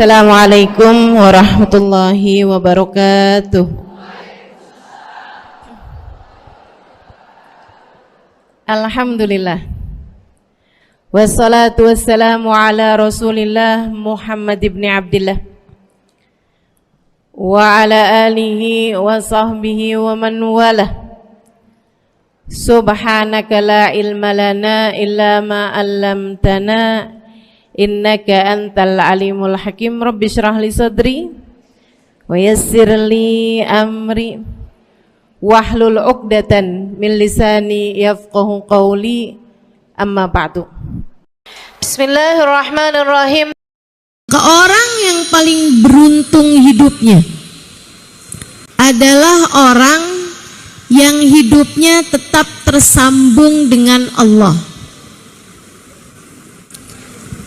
Assalamualaikum warahmatullahi wabarakatuh. Alhamdulillah. Wassalatu wassalamu ala Rasulillah Muhammad ibn Abdillah wa ala alihi wa sahbihi wa man walah. Subhanaka la ilma lana illa ma 'allamtana innaka antal alimul hakim. Rabbi shrah li sadri wa yassir li amri wahlul 'uqdatan min lisani yafqahu qawli. Amma ba'du. Bismillahirrahmanirrahim. Orang yang paling beruntung hidupnya adalah orang yang hidupnya tetap tersambung dengan Allah.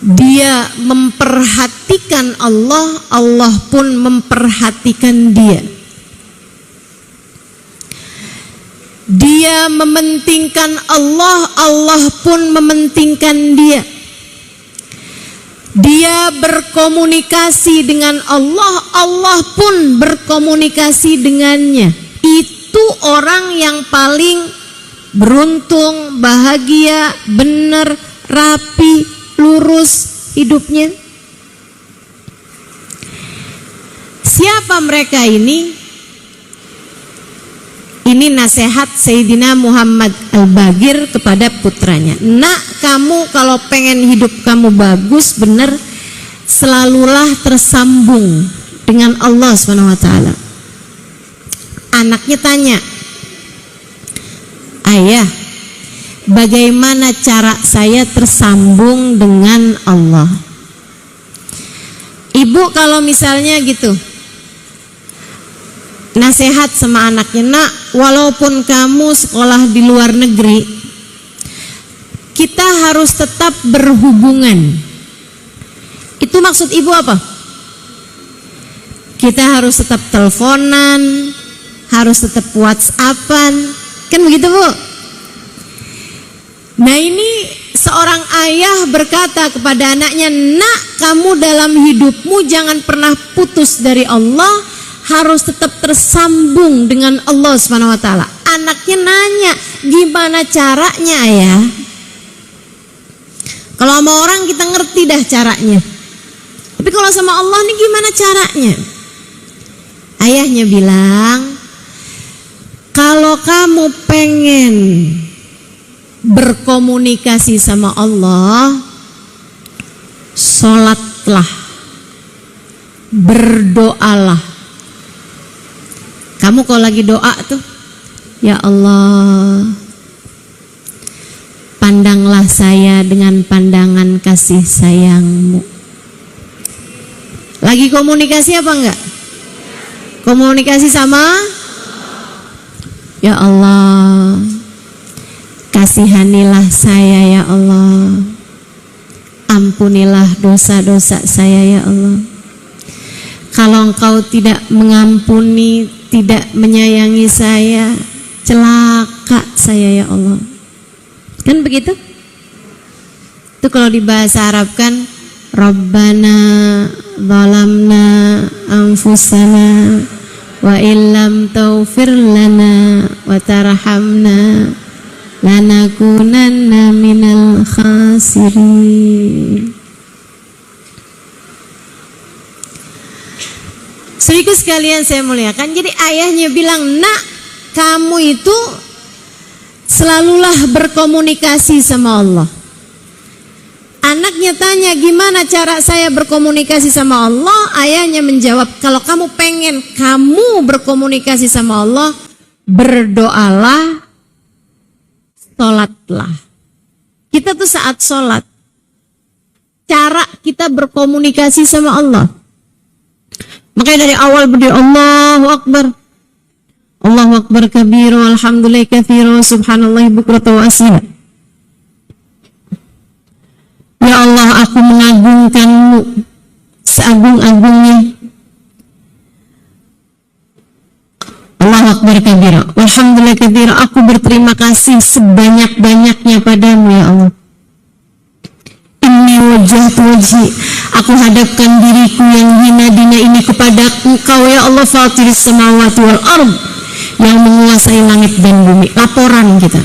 Dia memperhatikan Allah, Allah pun memperhatikan dia. Dia mementingkan Allah, Allah pun mementingkan dia. Dia berkomunikasi dengan Allah, Allah pun berkomunikasi dengannya. Itu orang yang paling beruntung, bahagia, benar, rapi, lurus hidupnya. Siapa mereka ini? Ini nasihat Sayyidina Muhammad Al-Bagir kepada putranya. Nak, kamu kalau pengen hidup kamu bagus, benar, selalulah tersambung dengan Allah SWT. Anaknya tanya, ayah, bagaimana cara saya tersambung dengan Allah? Ibu kalau misalnya gitu nasihat sama anaknya, nak, walaupun kamu sekolah di luar negeri, kita harus tetap berhubungan. Itu maksud ibu apa? Kita harus tetap teleponan, harus tetap WhatsAppan, kan begitu, Bu? Nah, ini seorang ayah berkata kepada anaknya, nak, kamu dalam hidupmu jangan pernah putus dari Allah, harus tetap tersambung dengan Allah SWT. Anaknya nanya, gimana caranya ya? Kalau sama orang kita ngerti dah caranya, tapi kalau sama Allah nih gimana caranya? Ayahnya bilang, kalau kamu pengen berkomunikasi sama Allah, sholatlah, berdoalah. Kamu kalau lagi doa tuh, ya Allah, pandanglah saya dengan pandangan kasih sayang-Mu. Lagi komunikasi apa enggak? Komunikasi sama? Ya Allah, kasihanilah saya ya Allah, ampunilah dosa-dosa saya ya Allah. Kalau Engkau tidak mengampuni, tidak menyayangi saya, celaka saya ya Allah. Kan begitu? Itu kalau di bahasa Arab kan, Rabbana zalamna anfusana wa illam taghfir lana wa tarhamna lanakunanna minal khasirin. Saudaraku sekalian saya muliakan, jadi ayahnya bilang, nak, kamu itu selalulah berkomunikasi sama Allah. Anaknya tanya, gimana cara saya berkomunikasi sama Allah? Ayahnya menjawab, kalau kamu pengen kamu berkomunikasi sama Allah, berdoalah, sholatlah. Kita tuh saat sholat, cara kita berkomunikasi sama Allah. Makanya dari awal berdiri Allahu Akbar, Allahu Akbar kabiru, alhamdulillah kathiru, subhanallah bukrata wa asila. Ya Allah, aku mengagungkan-Mu seagung-agungnya. Allahu Akbar kabiru, alhamdulillah kathiru, aku berterima kasih sebanyak-banyaknya padamu ya Allah. Inni wajjahtu wajhi, Aku hadapkan diriku yang hina dina ini kepada Engkau ya Allah, Fatiris samawati wal ardh, yang menguasai langit dan bumi. Laporan kita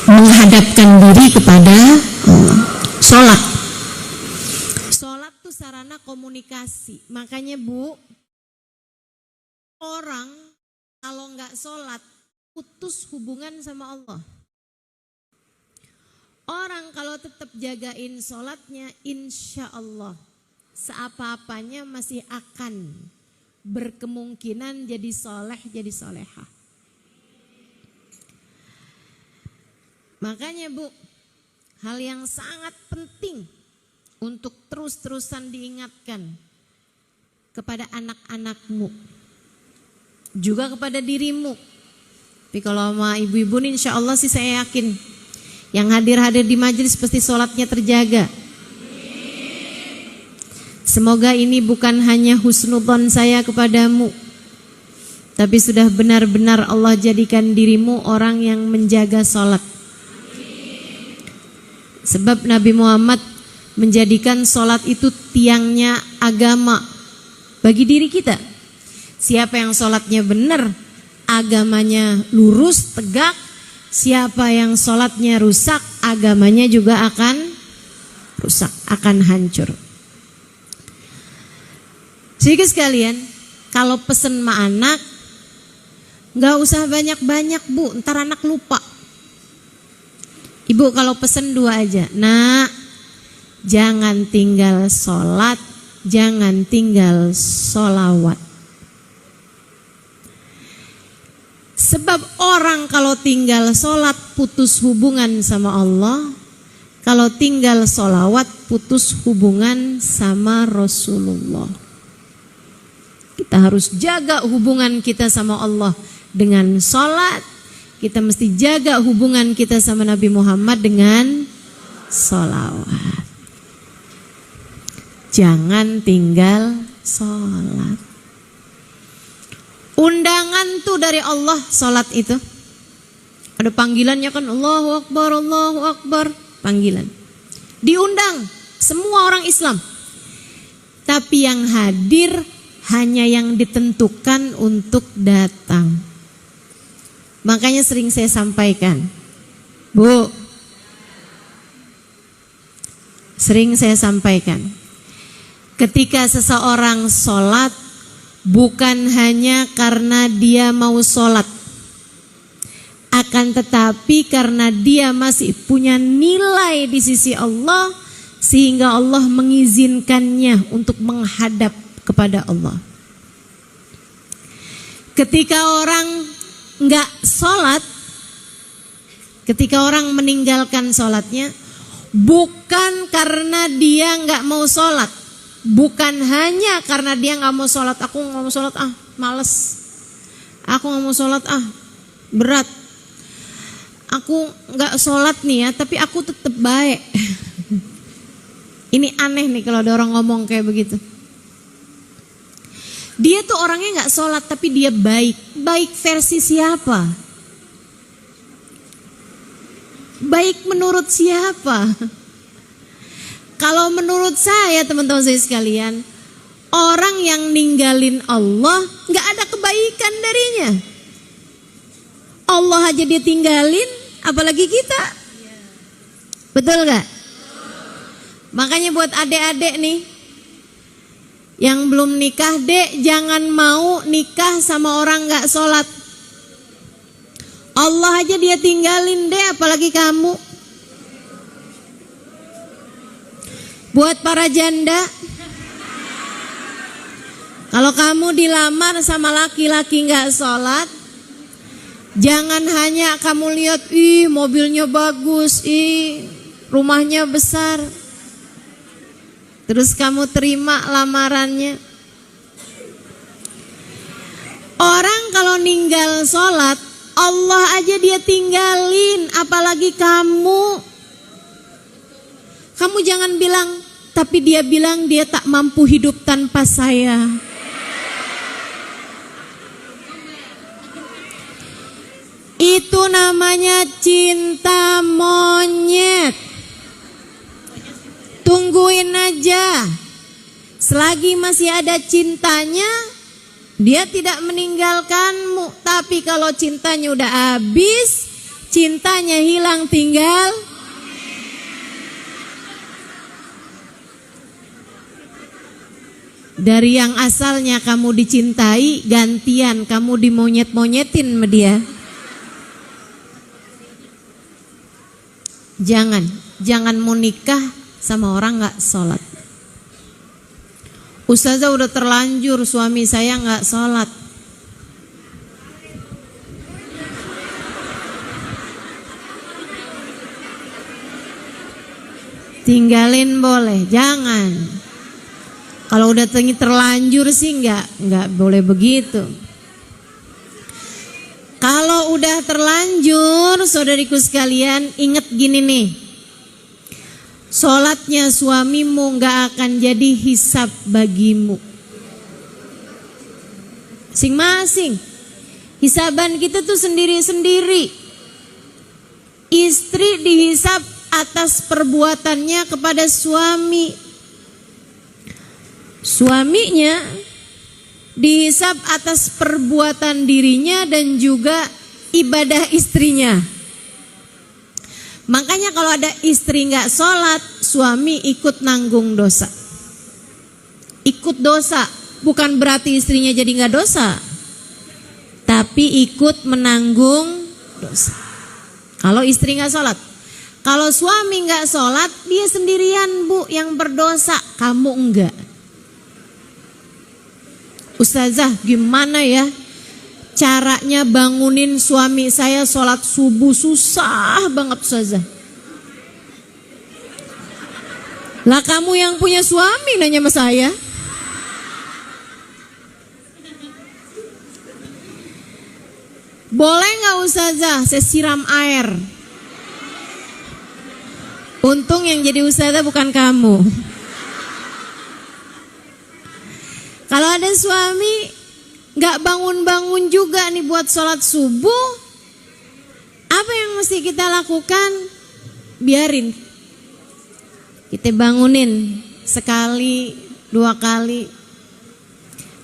menghadapkan diri kepada Allah. Sholat tuh sarana komunikasi. Makanya Bu, orang kalau nggak sholat putus hubungan sama Allah. Orang kalau tetap jagain sholatnya, insya Allah seapa-apanya masih akan berkemungkinan jadi soleh, jadi solehah. Makanya Bu, hal yang sangat penting untuk terus-terusan diingatkan kepada anak-anakmu, juga kepada dirimu. Tapi kalau sama ibu-ibu nih, insya Allah sih saya yakin yang hadir-hadir di majelis pasti sholatnya terjaga. Semoga ini bukan hanya husnudzon saya kepadamu, tapi sudah benar-benar Allah jadikan dirimu orang yang menjaga sholat. Sebab Nabi Muhammad menjadikan sholat itu tiangnya agama bagi diri kita. Siapa yang sholatnya benar, agamanya lurus, tegak. Siapa yang sholatnya rusak, agamanya juga akan rusak, akan hancur. Jadi sekalian, kalau pesen sama anak, gak usah banyak-banyak Bu, ntar anak lupa. Ibu kalau pesen 2 aja. Nak, jangan tinggal sholat, jangan tinggal sholawat. Sebab orang kalau tinggal sholat putus hubungan sama Allah, kalau tinggal sholawat putus hubungan sama Rasulullah. Kita harus jaga hubungan kita sama Allah dengan sholat. Kita mesti jaga hubungan kita sama Nabi Muhammad dengan sholawat. Jangan tinggal sholat. Undangan tuh dari Allah sholat itu. Ada panggilannya kan, Allahu Akbar, Allahu Akbar. Panggilan. Diundang semua orang Islam. Tapi yang hadir hanya yang ditentukan untuk datang. Makanya sering saya sampaikan, Bu, sering saya sampaikan, ketika seseorang sholat, bukan hanya karena dia mau sholat, akan tetapi karena dia masih punya nilai di sisi Allah, sehingga Allah mengizinkannya untuk menghadap kepada Allah. Ketika orang nggak sholat, ketika orang meninggalkan sholatnya, bukan karena dia nggak mau sholat, bukan hanya karena dia nggak mau sholat. Aku nggak mau sholat, males. Aku nggak mau sholat, berat. Aku nggak sholat nih ya, tapi aku tetap baik. Ini aneh nih kalau ada orang ngomong kayak begitu. Dia tuh orangnya nggak sholat tapi dia baik. Baik versi siapa? Baik menurut siapa? Kalau menurut saya teman-teman saya sekalian, orang yang ninggalin Allah nggak ada kebaikan darinya. Allah aja dia tinggalin, apalagi kita. Betul nggak? Makanya buat adik-adik nih yang belum nikah, dek, jangan mau nikah sama orang gak sholat. Allah aja dia tinggalin, dek, apalagi kamu. Buat para janda, kalau kamu dilamar sama laki-laki gak sholat, jangan hanya kamu lihat, ih mobilnya bagus, ih rumahnya besar, terus kamu terima lamarannya. Orang kalau ninggal sholat, Allah aja dia tinggalin, apalagi kamu. Kamu jangan bilang, tapi dia bilang dia tak mampu hidup tanpa saya. Itu namanya cinta monyet. Tungguin aja. Selagi masih ada cintanya, dia tidak meninggalkanmu. Tapi kalau cintanya udah habis, cintanya hilang, tinggal dari yang asalnya kamu dicintai, gantian kamu dimonyet-monyetin sama dia. Jangan mau nikah sama orang gak sholat. Ustazah udah terlanjur suami saya gak sholat. Tinggalin boleh, jangan. Kalau udah terlanjur sih nggak boleh begitu. Kalau udah terlanjur, saudariku sekalian, ingat gini nih. Sholatnya suamimu nggak akan jadi hisab bagimu. Masing-masing. Hisaban kita tuh sendiri-sendiri. Istri dihisab atas perbuatannya kepada suami. Suaminya dihisab atas perbuatan dirinya dan juga ibadah istrinya. Makanya kalau ada istri gak sholat, suami ikut nanggung dosa. Ikut dosa, bukan berarti istrinya jadi gak dosa, tapi ikut menanggung dosa. Kalau istri gak sholat. Kalau suami gak sholat, dia sendirian bu yang berdosa, kamu enggak. Ustazah, gimana ya caranya bangunin suami saya sholat subuh? Susah banget Ustazah. Lah kamu yang punya suami nanya sama saya. Boleh gak Ustazah saya siram air? Untung yang jadi Ustazah bukan kamu. Kalau ada suami gak bangun-bangun juga nih buat sholat subuh, apa yang mesti kita lakukan? Biarin. Kita bangunin sekali, 2 kali.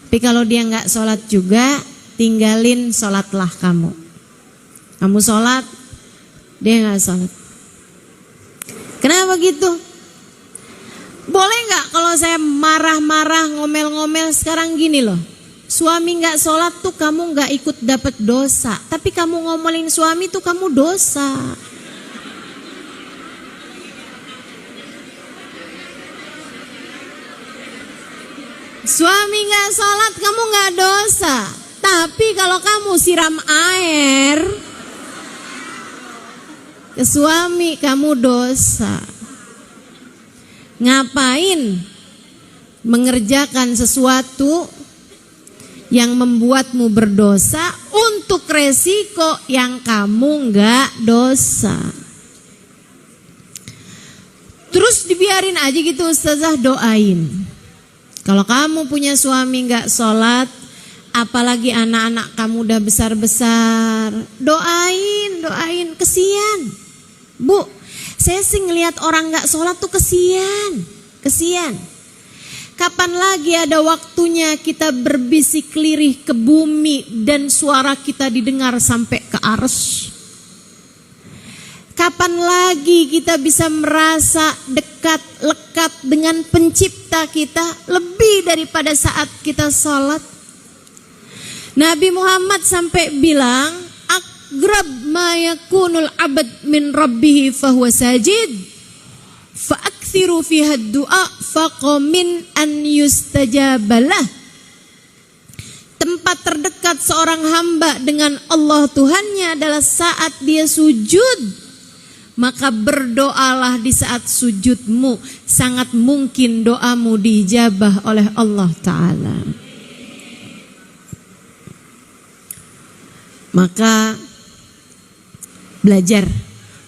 Tapi kalau dia gak sholat juga, tinggalin sholatlah kamu. Kamu sholat, dia gak sholat. Kenapa gitu? Boleh gak kalau saya marah-marah, ngomel-ngomel? Sekarang gini loh, suami gak sholat tuh kamu gak ikut dapat dosa, tapi kamu ngomelin suami tuh kamu dosa. Suami gak sholat kamu gak dosa, tapi kalau kamu siram air ke suami kamu dosa. Ngapain mengerjakan sesuatu yang membuatmu berdosa untuk resiko yang kamu nggak dosa? Terus dibiarin aja gitu Ustazah, doain. Kalau kamu punya suami nggak sholat, apalagi anak-anak kamu udah besar-besar, doain, kesian. Bu, saya sih ngelihat orang gak sholat tuh kesian. Kapan lagi ada waktunya kita berbisik lirih ke bumi dan suara kita didengar sampai ke arsy? Kapan lagi kita bisa merasa dekat, lekat dengan pencipta kita lebih daripada saat kita sholat? Nabi Muhammad sampai bilang, Aqrab ma yakunul abad min rabbihi fahuwa sajid fa'akthiru fiha du'a faqamin an yustajabalah. Tempat terdekat seorang hamba dengan Allah Tuhannya adalah saat dia sujud. Maka berdoalah di saat sujudmu, sangat mungkin doamu diijabah oleh Allah Ta'ala. Maka belajar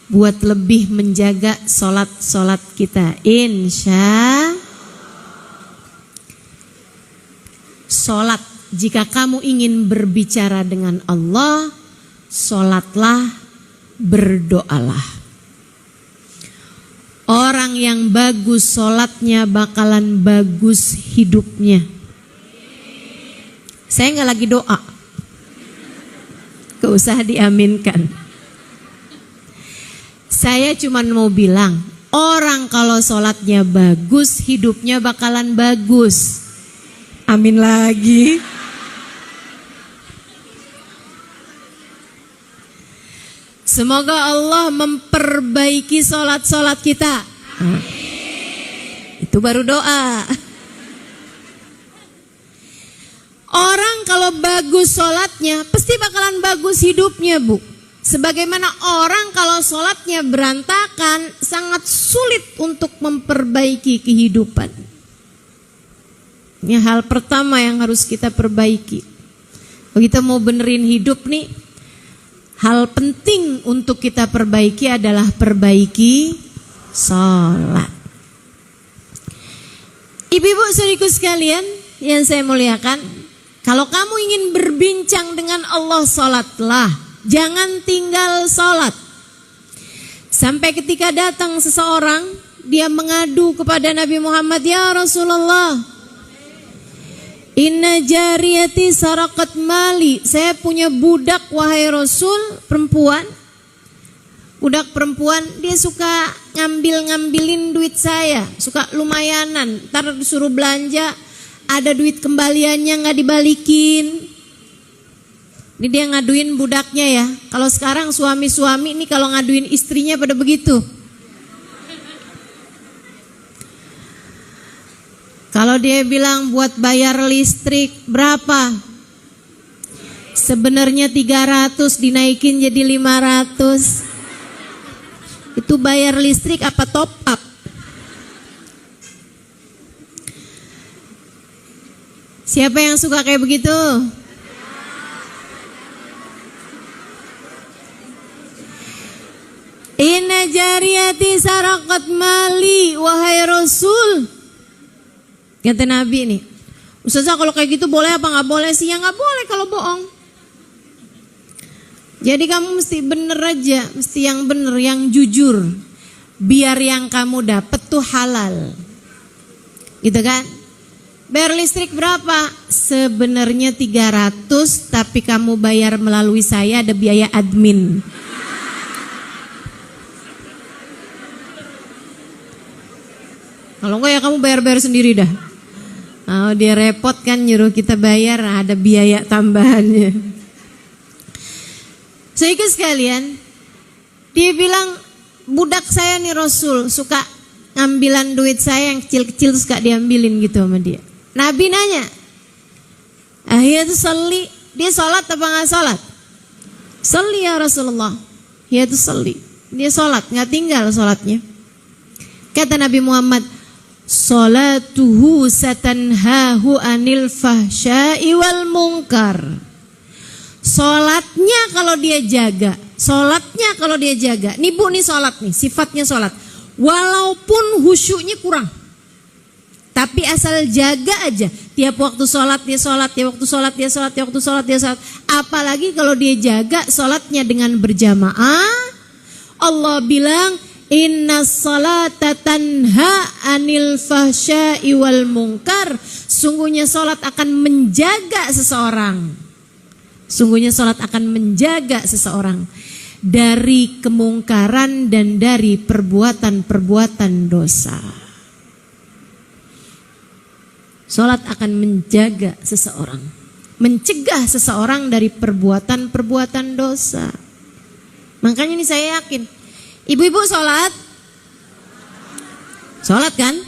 buat lebih menjaga sholat kita. Insya sholat, jika kamu ingin berbicara dengan Allah, sholatlah, berdoalah. Orang yang bagus sholatnya bakalan bagus hidupnya. Saya nggak lagi doa, gak usah diaminkan. Saya cuma mau bilang, orang kalau sholatnya bagus, hidupnya bakalan bagus. Amin lagi. Semoga Allah memperbaiki sholat-sholat kita. Itu baru doa. Orang kalau bagus sholatnya, pasti bakalan bagus hidupnya, Bu. Sebagaimana orang kalau sholatnya berantakan, sangat sulit untuk memperbaiki kehidupan. Ini hal pertama yang harus kita perbaiki. Kalau kita mau benerin hidup nih, hal penting untuk kita perbaiki adalah perbaiki sholat. Ibu-ibu saudariku sekalian yang saya muliakan, kalau kamu ingin berbincang dengan Allah, sholatlah. Jangan tinggal sholat. Sampai ketika datang seseorang, dia mengadu kepada Nabi Muhammad, ya Rasulullah, inna jariyati sarakat mali. Saya punya budak wahai Rasul, perempuan. Budak perempuan, dia suka ngambilin duit saya, suka lumayanan. Ntar disuruh belanja, ada duit kembaliannya gak dibalikin. Ini dia ngaduin budaknya ya. Kalau sekarang suami-suami ini kalau ngaduin istrinya pada begitu. Kalau dia bilang buat bayar listrik berapa? Sebenarnya 300 dinaikin jadi 500. Itu bayar listrik apa top up? Siapa yang suka kayak begitu? Inna jariyati sarakat mali, wahai Rasul. Kata Nabi nih, Ustazah kalau kayak gitu boleh apa gak boleh sih? Ya gak boleh kalau bohong. Jadi kamu mesti bener aja, mesti yang bener, yang jujur. Biar yang kamu dapet tuh halal. Gitu kan? Bayar listrik berapa? Sebenarnya 300, tapi kamu bayar melalui saya, ada biaya admin. Kalau enggak ya kamu bayar sendiri dah. Oh, dia repot kan nyuruh kita bayar, ada biaya tambahannya. Saudara sekalian, dia bilang budak saya nih Rasul suka ngambilan duit saya yang kecil-kecil suka diambilin gitu sama dia. Nabi nanya, ahiyatu sholli, dia sholat apa gak sholat? Sholli ya Rasulullah. Ahiyatu sholli, dia sholat, gak tinggal sholatnya. Kata Nabi Muhammad, sholatuhu satanhahu anil fahsya'i wal munkar. Sholatnya kalau dia jaga, nih Bu nih sholat nih, sifatnya sholat. Walaupun khusyuknya kurang, tapi asal jaga aja, tiap waktu sholat dia sholat, tiap waktu sholat dia sholat, tiap waktu sholat dia sholat. Apalagi kalau dia jaga sholatnya dengan berjamaah, Allah bilang, inna sholata tanha anil fahsya'i wal munkar. Sungguhnya sholat akan menjaga seseorang. Sungguhnya sholat akan menjaga seseorang dari kemungkaran dan dari perbuatan-perbuatan dosa. Sholat akan menjaga seseorang, mencegah seseorang dari perbuatan-perbuatan dosa. Makanya ini saya yakin, ibu-ibu sholat? Sholat kan?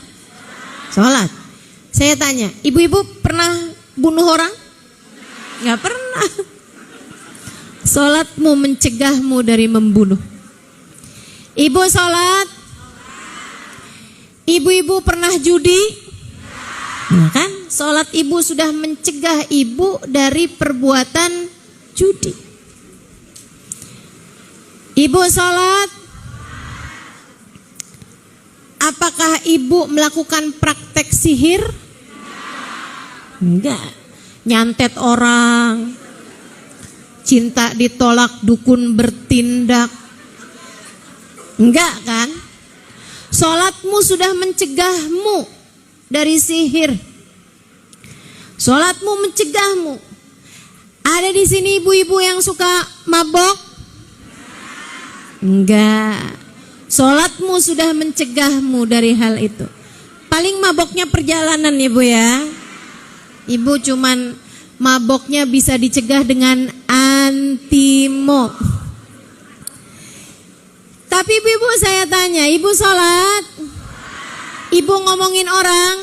Sholat. Saya tanya, ibu-ibu pernah bunuh orang? Gak pernah. Sholatmu mencegahmu dari membunuh. Ibu sholat? Ibu-ibu pernah judi? Nah kan, sholat ibu sudah mencegah ibu dari perbuatan judi. Ibu sholat? Apakah ibu melakukan praktek sihir? Enggak. Nyantet orang, cinta ditolak, dukun bertindak. Enggak kan? Sholatmu sudah mencegahmu dari sihir. Sholatmu mencegahmu. Ada di sini ibu-ibu yang suka mabok? Enggak. Sholatmu sudah mencegahmu dari hal itu. Paling maboknya perjalanan ibu ya. Ibu cuman maboknya bisa dicegah dengan antimo. Tapi ibu saya tanya, ibu sholat? Ibu ngomongin orang?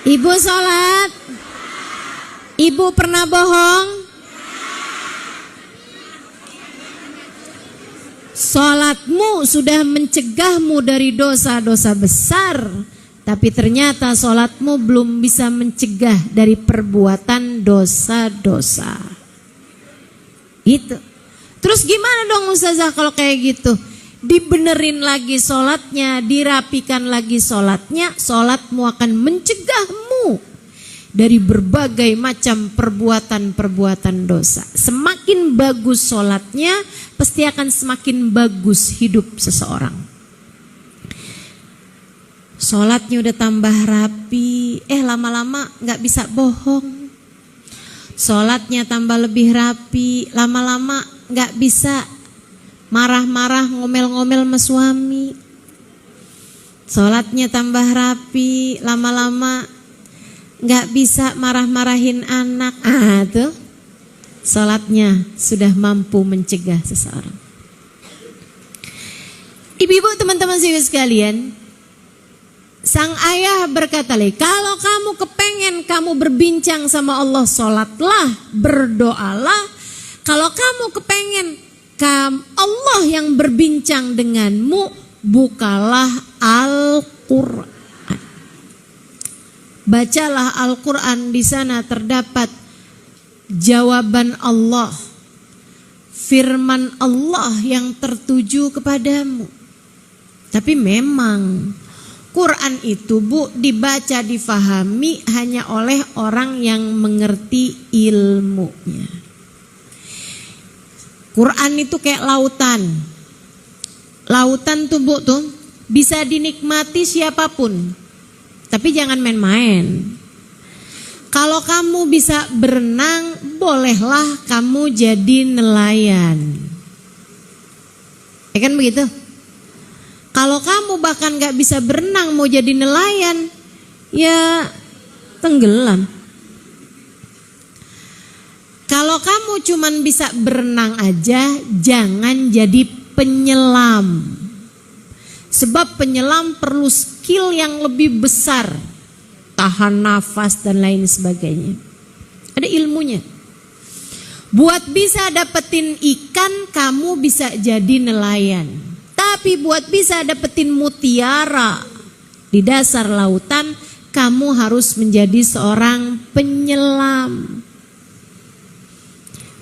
Ibu sholat? Ibu pernah bohong? Sholatmu sudah mencegahmu dari dosa-dosa besar, tapi ternyata sholatmu belum bisa mencegah dari perbuatan dosa-dosa. Gitu. Terus gimana dong Ustazah kalau kayak gitu? Dibenerin lagi sholatnya, dirapikan lagi sholatnya, sholatmu akan mencegahmu dari berbagai macam perbuatan-perbuatan dosa. Semakin bagus sholatnya, pasti akan semakin bagus hidup seseorang. Sholatnya udah tambah rapi, lama-lama gak bisa bohong. Sholatnya tambah lebih rapi, lama-lama gak bisa marah-marah, ngomel-ngomel sama suami. Sholatnya tambah rapi, lama-lama gak bisa marah-marahin anak. Tuh sholatnya sudah mampu mencegah seseorang. Ibu-ibu, teman-teman sekalian, sang ayah berkata lagi, kalau kamu kepengen kamu berbincang sama Allah, sholatlah, berdoalah. Kalau kamu kepengen Allah yang berbincang denganmu, bukalah Al-Quran. Bacalah Al-Quran, di sana terdapat jawaban Allah, firman Allah yang tertuju kepadamu. Tapi memang Quran itu dibaca, difahami hanya oleh orang yang mengerti ilmunya. Quran itu kayak lautan. Lautan tuh bisa dinikmati siapapun. Tapi jangan main-main. Kalau kamu bisa berenang, bolehlah kamu jadi nelayan. Ya kan begitu? Kalau kamu bahkan gak bisa berenang mau jadi nelayan, ya tenggelam. Kalau kamu cuman bisa berenang aja, jangan jadi penyelam. Sebab penyelam perlu skill yang lebih besar, tahan nafas dan lain sebagainya. Ada ilmunya. Buat bisa dapetin ikan, kamu bisa jadi nelayan. Tapi buat bisa dapetin mutiara di dasar lautan, kamu harus menjadi seorang penyelam.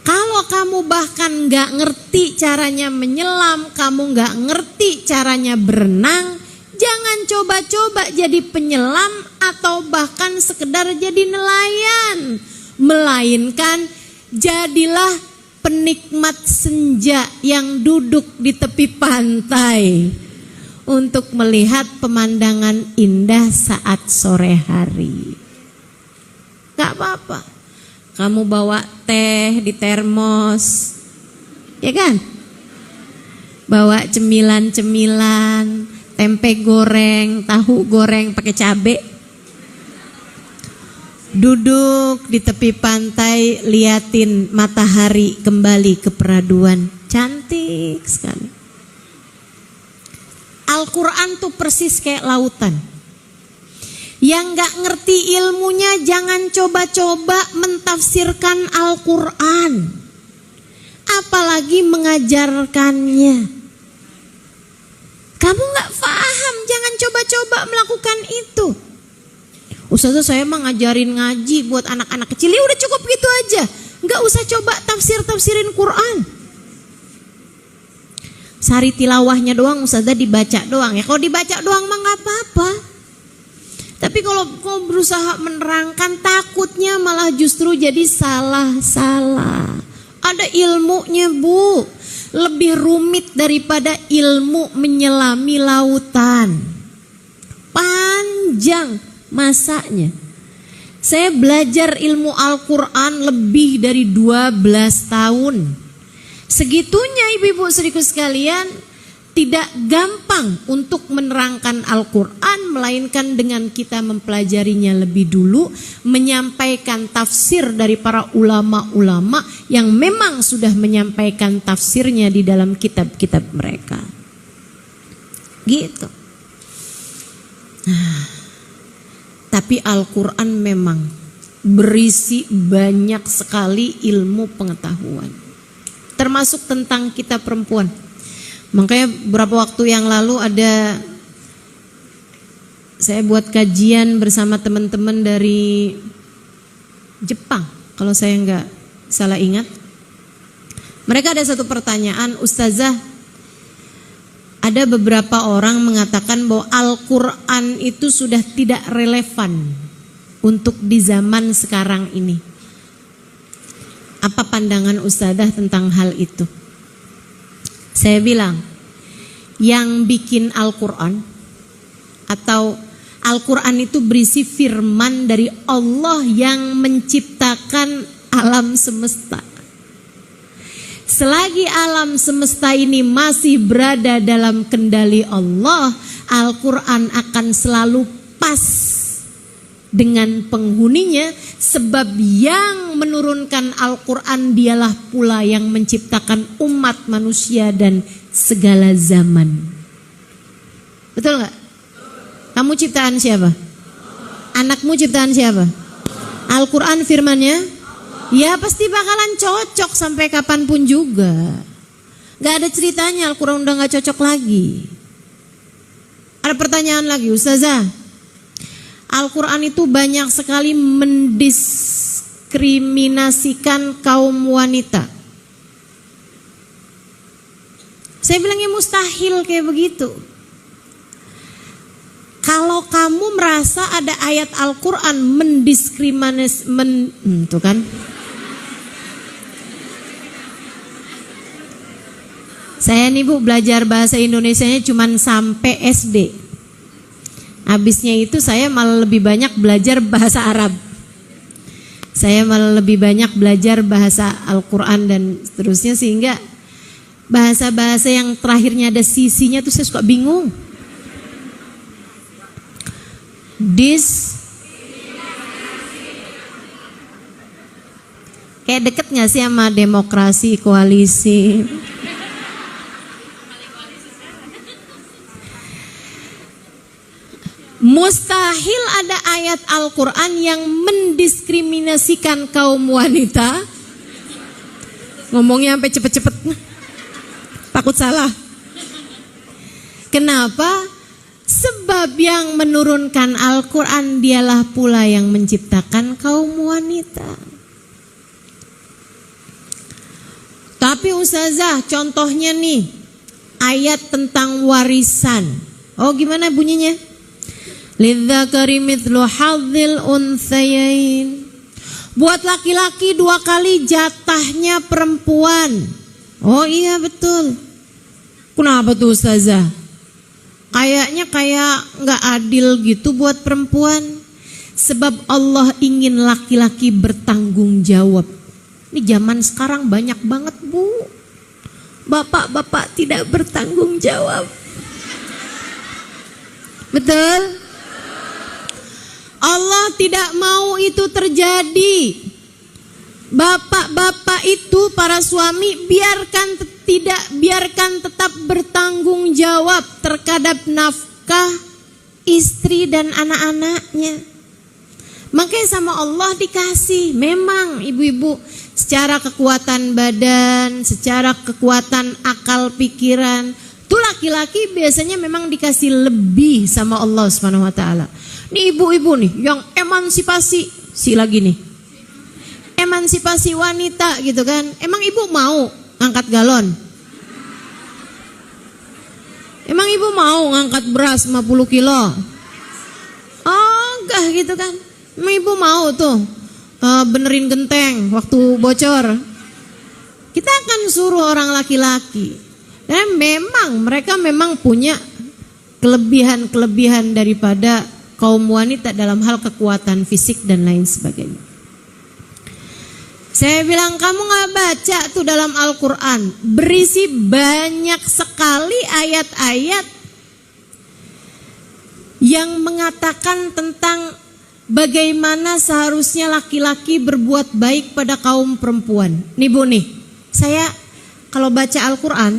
Kalau kamu bahkan gak ngerti caranya menyelam, kamu gak ngerti caranya berenang, jangan coba-coba jadi penyelam atau bahkan sekedar jadi nelayan. Melainkan jadilah penikmat senja yang duduk di tepi pantai untuk melihat pemandangan indah saat sore hari. Gak apa-apa. Kamu bawa teh di termos, ya kan? Bawa cemilan-cemilan, tempe goreng, tahu goreng pakai cabai. Duduk di tepi pantai, liatin matahari kembali ke peraduan. Cantik sekali. Al-Quran tuh persis kayak lautan. Yang gak ngerti ilmunya jangan coba-coba mentafsirkan Al-Quran, apalagi mengajarkannya. Kamu gak paham, jangan coba-coba melakukan itu. Ustazah, saya mah ngajarin ngaji buat anak-anak kecil, ya udah cukup gitu aja. Gak usah coba tafsirin Quran. Sari tilawahnya doang, Ustazah dibaca doang. Ya kalau dibaca doang mah gak apa-apa. Tapi kalau kau berusaha menerangkan, takutnya malah justru jadi salah-salah. Ada ilmunya, Bu. lebih rumit daripada ilmu menyelami lautan. Panjang masanya. Saya belajar ilmu Al-Quran lebih dari 12 tahun. Segitunya ibu-ibu saudaraku sekalian, tidak gampang untuk menerangkan Al-Quran, melainkan dengan kita mempelajarinya lebih dulu, menyampaikan tafsir dari para ulama-ulama yang memang sudah menyampaikan tafsirnya di dalam kitab-kitab mereka. Gitu. Tapi Al-Quran memang berisi banyak sekali ilmu pengetahuan, termasuk tentang kita perempuan. Makanya beberapa waktu yang lalu saya buat kajian bersama teman-teman dari Jepang, kalau saya nggak salah ingat. Mereka ada satu pertanyaan, Ustazah, ada beberapa orang mengatakan bahwa Al-Quran itu sudah tidak relevan untuk di zaman sekarang ini. Apa pandangan Ustazah tentang hal itu? Saya bilang, yang bikin Al-Quran atau Al-Quran itu berisi firman dari Allah yang menciptakan alam semesta. Selagi alam semesta ini masih berada dalam kendali Allah, Al-Quran akan selalu pas dengan penghuninya, sebab yang menurunkan Al-Quran dialah pula yang menciptakan umat manusia dan segala zaman. Betul gak? Kamu ciptaan siapa? Anakmu ciptaan siapa? Al-Quran firmannya? Ya pasti bakalan cocok sampai kapanpun juga. Gak ada ceritanya Al-Quran udah gak cocok lagi. Ada pertanyaan lagi, Ustazah, Al-Quran itu banyak sekali mendiskriminasikan kaum wanita. Saya bilangnya mustahil kayak begitu. Kalau kamu merasa ada ayat Al-Quran mendiskriminasi, tuh kan? Saya nih Bu belajar bahasa Indonesianya cuman sampai SD. Habisnya itu saya malah lebih banyak belajar bahasa Arab. Saya malah lebih banyak belajar bahasa Al-Quran dan seterusnya, sehingga bahasa-bahasa yang terakhirnya ada sisinya tuh saya suka bingung. Kayak deket gak sih sama demokrasi, koalisi? Mustahil ada ayat Al-Quran yang mendiskriminasikan kaum wanita. Ngomongnya sampai cepet-cepet, takut salah. Kenapa? Sebab yang menurunkan Al-Quran dialah pula yang menciptakan kaum wanita. Tapi Ustazah, contohnya nih ayat tentang warisan. Oh gimana bunyinya? Lidzakari mithlu hadzil unthayain. Buat laki-laki 2 kali jatahnya perempuan. Oh iya betul. Kenapa tuh Ustazah? Kayaknya kayak gak adil gitu buat perempuan. Sebab Allah ingin laki-laki bertanggung jawab. Ini zaman sekarang banyak banget Bu, bapak-bapak tidak bertanggung jawab. Betul? Allah tidak mau itu terjadi. Bapak-bapak itu, para suami, biarkan tetap bertanggung jawab terhadap nafkah istri dan anak-anaknya. Makanya sama Allah dikasih. Memang ibu-ibu secara kekuatan badan, secara kekuatan akal pikiran, tuh laki-laki biasanya memang dikasih lebih sama Allah Subhanahu wa taala. Nih ibu-ibu nih yang emansipasi, emansipasi wanita gitu kan. Emang ibu mau ngangkat galon? Emang ibu mau ngangkat beras 50 kilo? Oh enggak gitu kan. Emang ibu mau tuh benerin genteng waktu bocor? Kita akan suruh orang laki-laki. Dan memang mereka memang punya kelebihan-kelebihan daripada kaum wanita dalam hal kekuatan fisik dan lain sebagainya. Saya bilang kamu gak baca tuh dalam Al-Quran, berisi banyak sekali ayat-ayat yang mengatakan tentang bagaimana seharusnya laki-laki berbuat baik pada kaum perempuan. Nih Bu nih, saya kalau baca Al-Quran,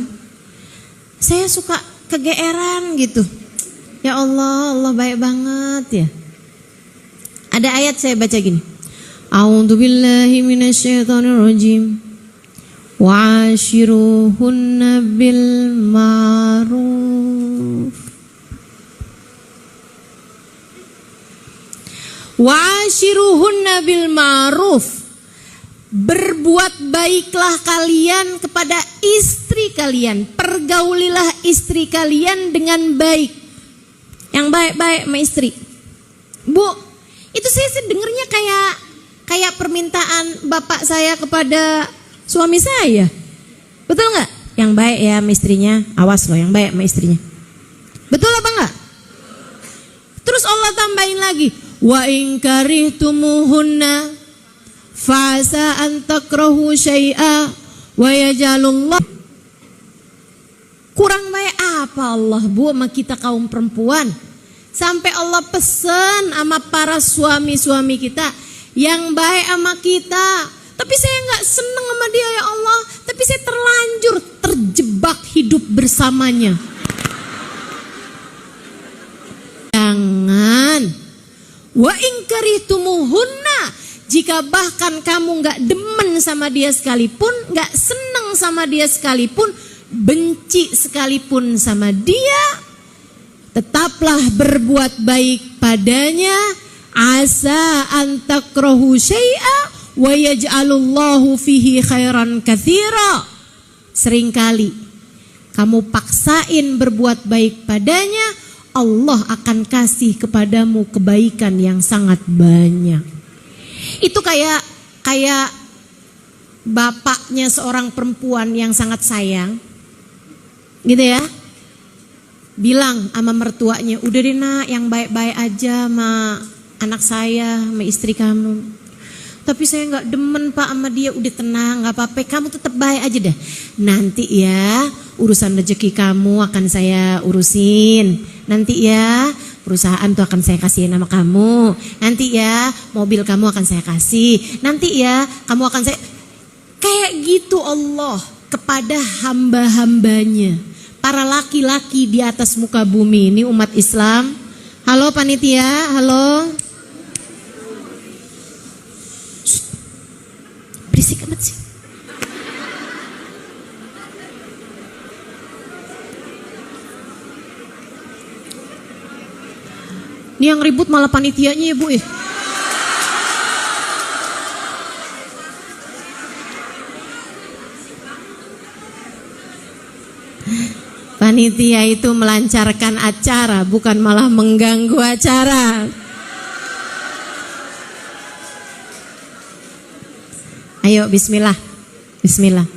saya suka kegeeran gitu. Ya Allah, Allah baik banget ya. Ada ayat saya baca gini. A'udzubillahi minasyaitonirrajim. Wa'ashiruhunna bil ma'ruf. Wa'ashiruhunna bil ma'ruf. Berbuat baiklah kalian kepada istri kalian. Pergaulilah istri kalian dengan baik. Yang baik-baik sama istri. Bu, itu saya dengernya kayak permintaan bapak saya kepada suami saya. Betul gak? Yang baik ya sama istrinya. Awas loh, yang baik sama istrinya. Betul apa enggak? Terus Allah tambahin lagi. Wa in karihtumuhunna fa'asa an takrahu syai'a wa yaj'alullah. Kurang baik apa Allah Bu sama kita kaum perempuan? Sampai Allah pesan sama para suami-suami kita yang baik sama kita. Tapi saya gak seneng sama dia ya Allah. Tapi saya terlanjur terjebak hidup bersamanya. Jangan. Wa in karihtumuhunna. Jika bahkan kamu gak demen sama dia sekalipun, gak seneng sama dia sekalipun, benci sekalipun sama dia, tetaplah berbuat baik padanya. Asa an takrahu syai'a wa yaj'alullahu fihi khairan katsira. Seringkali kamu paksain berbuat baik padanya, Allah akan kasih kepadamu kebaikan yang sangat banyak. Itu kayak bapaknya seorang perempuan yang sangat sayang, gitu ya, bilang sama mertuanya, udah deh nak, yang baik-baik aja sama anak saya, sama istri kamu. Tapi saya nggak demen pak sama dia. Udah tenang, nggak apa-apa, kamu tetap baik aja deh. Nanti ya urusan rezeki kamu akan saya urusin. Nanti ya perusahaan tuh akan saya kasih nama kamu. Nanti ya mobil kamu akan saya kasih. Nanti ya kamu akan saya. Kayak gitu Allah kepada hamba-hambanya. Para laki-laki di atas muka bumi ini, umat Islam. Halo panitia, halo. Berisik amat sih. Ini yang ribut malah panitianya ya Bu ya. Panitia itu melancarkan acara, bukan malah mengganggu acara. Ayo bismillah. Bismillah.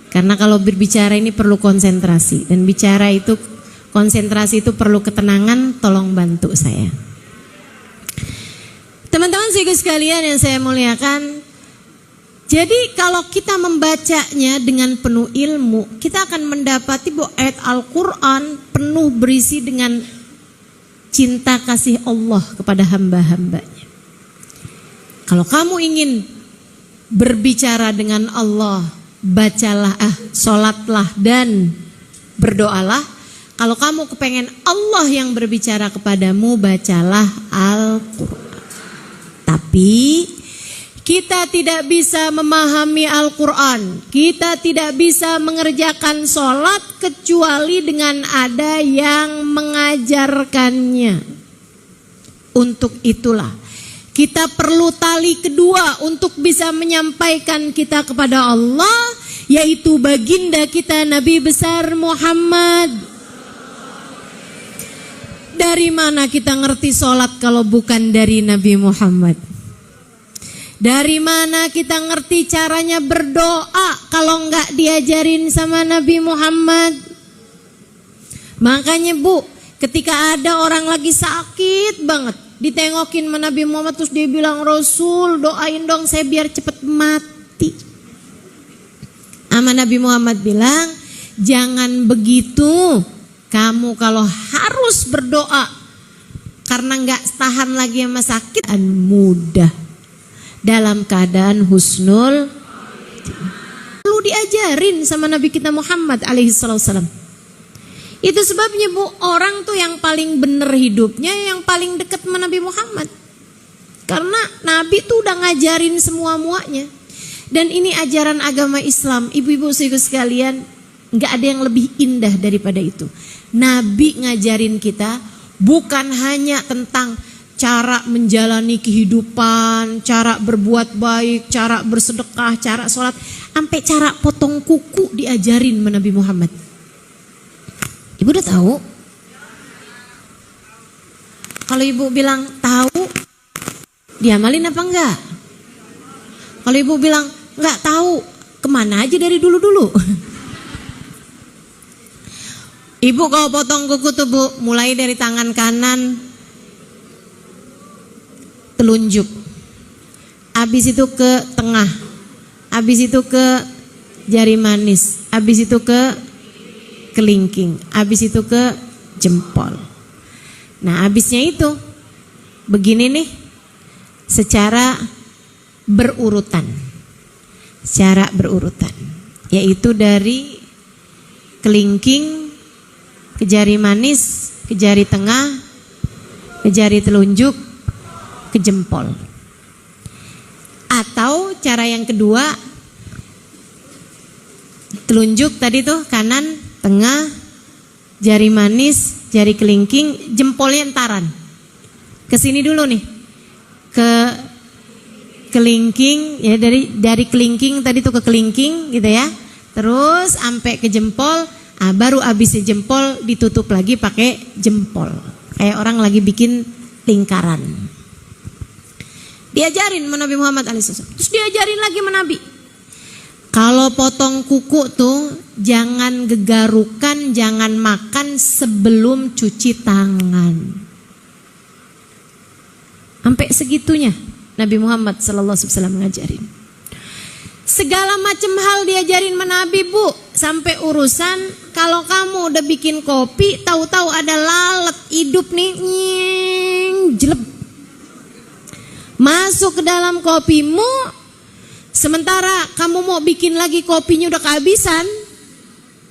Karena kalau berbicara ini perlu konsentrasi. Dan bicara itu, konsentrasi itu perlu ketenangan, tolong bantu saya. Teman-teman sekalian yang saya muliakan, jadi kalau kita membacanya dengan penuh ilmu, kita akan mendapati bahwa ayat Al-Quran penuh berisi dengan cinta kasih Allah kepada hamba-hambanya. Kalau kamu ingin berbicara dengan Allah, bacalah, sholatlah dan berdoalah. Kalau kamu kepengen Allah yang berbicara kepadamu, bacalah Al-Quran. Tapi kita tidak bisa memahami Al-Quran, kita tidak bisa mengerjakan sholat kecuali dengan ada yang mengajarkannya. Untuk itulah kita perlu tali kedua untuk bisa menyampaikan kita kepada Allah, yaitu baginda kita Nabi besar Muhammad. Dari mana kita ngerti sholat kalau bukan dari Nabi Muhammad? Dari mana kita ngerti caranya berdoa kalau nggak diajarin sama Nabi Muhammad? Makanya Bu, ketika ada orang lagi sakit banget, ditengokin sama Nabi Muhammad, terus dia bilang, Rasul doain dong saya biar cepet mati. Sama Nabi Muhammad bilang, jangan begitu. Kamu kalau harus berdoa karena nggak tahan lagi sama sakit, dan mudah dalam keadaan husnul. Perlu diajarin sama Nabi kita Muhammad alaihissalam. Itu sebabnya Bu, orang tuh yang paling bener hidupnya yang paling dekat sama Nabi Muhammad. Karena Nabi tuh udah ngajarin semua-muanya. Dan ini ajaran agama Islam. Ibu-ibu sekalian, gak ada yang lebih indah daripada itu. Nabi ngajarin kita bukan hanya tentang cara menjalani kehidupan, cara berbuat baik, cara bersedekah, cara sholat, sampai cara potong kuku diajarin sama Nabi Muhammad. Ibu udah tahu? Kalau ibu bilang tahu, diamalin apa enggak? Kalau ibu bilang enggak tahu, kemana aja dari dulu-dulu? Ibu kalau potong kuku tuh Bu, mulai dari tangan kanan, telunjuk, habis itu ke tengah, habis itu ke jari manis, habis itu ke kelingking, habis itu ke jempol. Nah habisnya itu begini nih, secara berurutan, yaitu dari kelingking ke jari manis, ke jari tengah, ke jari telunjuk, ke jempol. Atau cara yang kedua, telunjuk tadi tuh kanan, tengah, jari manis, jari kelingking, jempolnya entaran. Ke sini dulu nih, ke kelingking, ya dari kelingking tadi tuh ke kelingking gitu ya. Terus sampai ke jempol, baru abisnya jempol ditutup lagi pakai jempol. Kayak orang lagi bikin lingkaran. Diajarin sama Nabi Muhammad alaihissalam. Terus diajarin lagi sama Nabi. Kalau potong kuku tuh jangan gegarukan, jangan makan sebelum cuci tangan. Sampai segitunya Nabi Muhammad SAW ngajarin. Segala macam hal diajarin sama Nabi Bu. Sampai urusan kalau kamu udah bikin kopi, tahu-tahu ada lalat hidup nih, jeleb, masuk ke dalam kopimu. Sementara kamu mau bikin lagi kopinya udah kehabisan,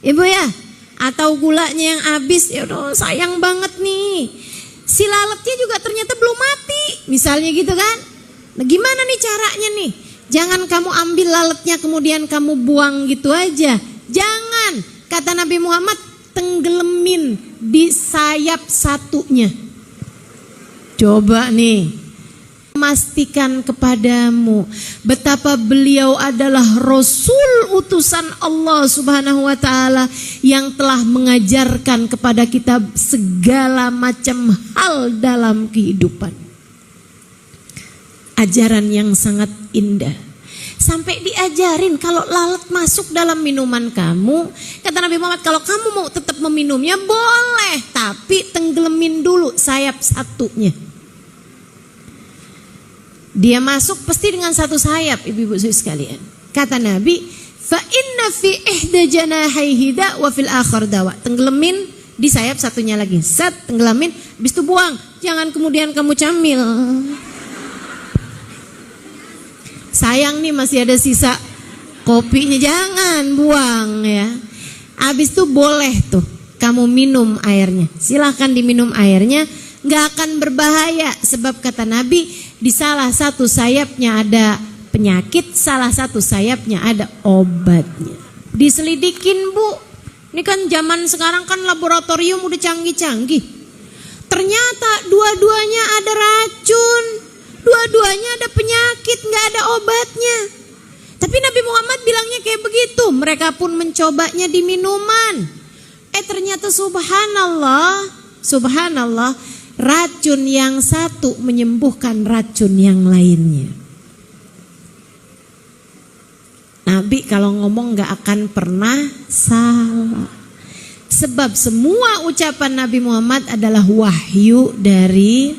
Ibu ya, atau gulanya yang habis, ya udah sayang banget nih. Si lalatnya juga ternyata belum mati, misalnya gitu kan. Nah, gimana nih caranya nih? Jangan kamu ambil lalatnya kemudian kamu buang gitu aja. Jangan, kata Nabi Muhammad, tenggelamin di sayap satunya. Coba nih, memastikan kepadamu betapa beliau adalah Rasul utusan Allah Subhanahu wa ta'ala yang telah mengajarkan kepada kita segala macam hal dalam kehidupan. Ajaran yang sangat indah. Sampai diajarin kalau lalat masuk dalam minuman kamu, kata Nabi Muhammad, kalau kamu mau tetap meminumnya boleh, tapi tenggelamin dulu sayap satunya. Dia masuk pasti dengan satu sayap, ibu-ibu sekalian. Kata Nabi, fa inna fi ihda janahaihi da wa fil akhar dawa. Tenggelamin di sayap satunya lagi. Set, tenggelamin, habis itu buang. Jangan kemudian kamu camil. Sayang nih masih ada sisa kopinya, jangan buang ya. Habis itu boleh tuh kamu minum airnya. Silahkan diminum airnya, gak akan berbahaya. Sebab kata Nabi, di salah satu sayapnya ada penyakit, salah satu sayapnya ada obatnya. Diselidikin Bu. Ini kan zaman sekarang kan laboratorium udah canggih-canggih. Ternyata dua-duanya ada racun, dua-duanya ada penyakit, gak ada obatnya. Tapi Nabi Muhammad bilangnya kayak begitu. Mereka pun mencobanya di minuman. Ternyata subhanallah, racun yang satu menyembuhkan racun yang lainnya. Nabi kalau ngomong gak akan pernah salah. Sebab semua ucapan Nabi Muhammad adalah wahyu dari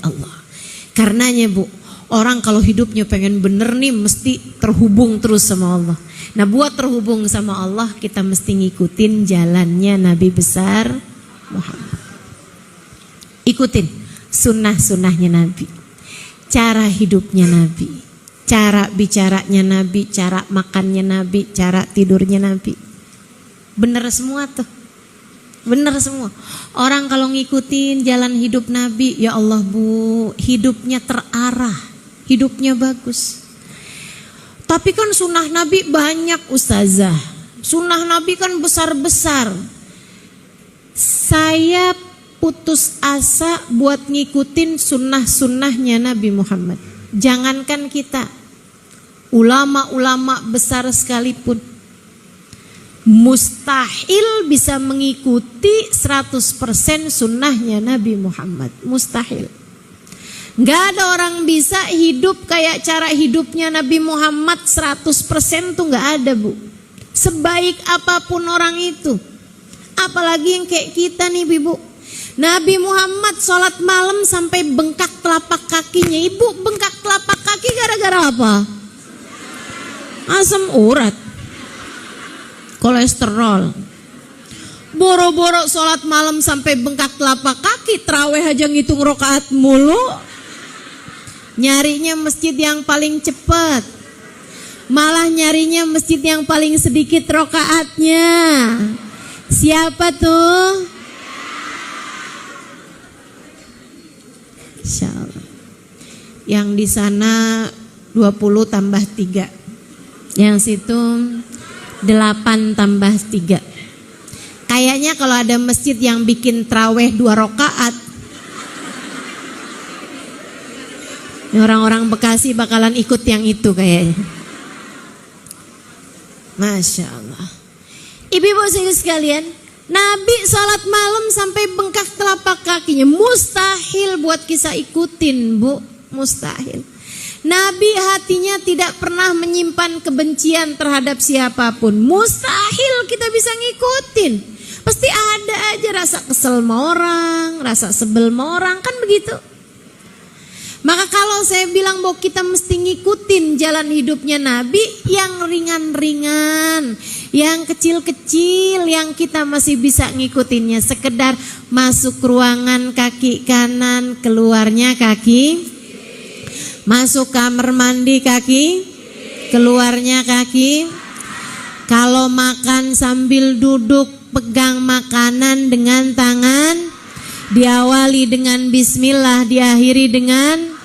Allah. Karenanya Bu, orang kalau hidupnya pengen bener nih mesti terhubung terus sama Allah. Nah buat terhubung sama Allah kita mesti ngikutin jalannya Nabi besar Muhammad. Ikutin sunnah-sunnahnya Nabi, cara hidupnya Nabi, cara bicaranya Nabi, cara makannya Nabi, cara tidurnya Nabi. Bener semua tuh, bener semua. Orang kalau ngikutin jalan hidup Nabi, ya Allah Bu, hidupnya terarah, hidupnya bagus. Tapi kan sunnah Nabi banyak ustazah, sunnah Nabi kan besar-besar. Saya putus asa buat ngikutin sunnah-sunnahnya Nabi Muhammad. Jangankan kita, ulama-ulama besar sekalipun mustahil bisa mengikuti 100% sunnahnya Nabi Muhammad. Mustahil. Gak ada orang bisa hidup kayak cara hidupnya Nabi Muhammad 100% tuh gak ada Bu. Sebaik apapun orang itu, apalagi yang kayak kita nih Bu. Nabi Muhammad sholat malam sampai bengkak telapak kakinya. Ibu bengkak telapak kaki gara-gara apa? Asam urat, kolesterol. Boro-boro sholat malam sampai bengkak telapak kaki, tarawih aja ngitung rokaat mulu. Nyarinya masjid yang paling cepat, malah nyarinya masjid yang paling sedikit rokaatnya. Siapa tuh? Insyaallah. Yang di sana 20 tambah 3, yang situ 8 tambah 3. Kayaknya kalau ada masjid yang bikin tarawih 2 rakaat, orang-orang Bekasi bakalan ikut yang itu kayaknya. Masya Allah. Ibu-ibu sekalian, Nabi sholat malam sampai bengkak telapak kakinya. Mustahil buat kita ikutin Bu, mustahil. Nabi hatinya tidak pernah menyimpan kebencian terhadap siapapun. Mustahil kita bisa ngikutin. Pasti ada aja rasa kesel sama orang, rasa sebel sama orang, kan begitu. Maka kalau saya bilang bahwa kita mesti ngikutin jalan hidupnya Nabi, yang ringan-ringan, yang kecil-kecil, yang kita masih bisa ngikutinnya. Sekedar masuk ruangan kaki kanan, keluarnya kaki. Masuk kamar mandi kaki, keluarnya kaki. Kalau makan sambil duduk, pegang makanan dengan tangan. Diawali dengan bismillah, diakhiri dengan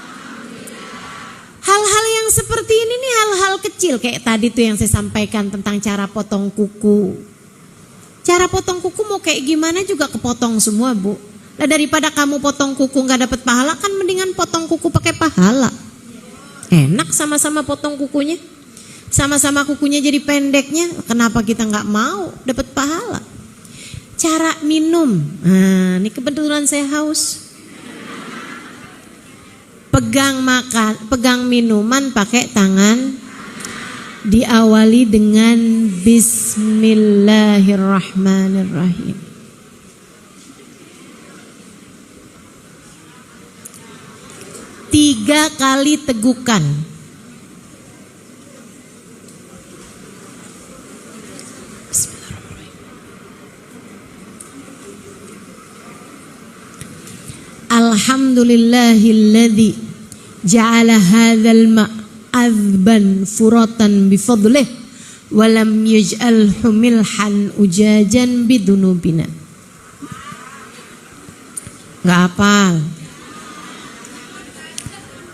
hal-hal yang seperti ini nih, hal-hal kecil. Kayak tadi tuh yang saya sampaikan tentang cara potong kuku. Cara potong kuku mau kayak gimana juga kepotong semua Bu. Nah daripada kamu potong kuku gak dapat pahala, kan mendingan potong kuku pakai pahala. Enak sama-sama potong kukunya, sama-sama kukunya jadi pendeknya. Kenapa kita gak mau dapat pahala? Cara minum, nah ini kebetulan saya haus. Pegang minuman pakai tangan, diawali dengan bismillahirrahmanirrahim. Tiga kali tegukan. Alhamdulillahilladzi ja'ala hadzal ma'adzban furatan bifadlih wa lam yaj'alhu milhan ujajan bidunubina. Enggak hafal.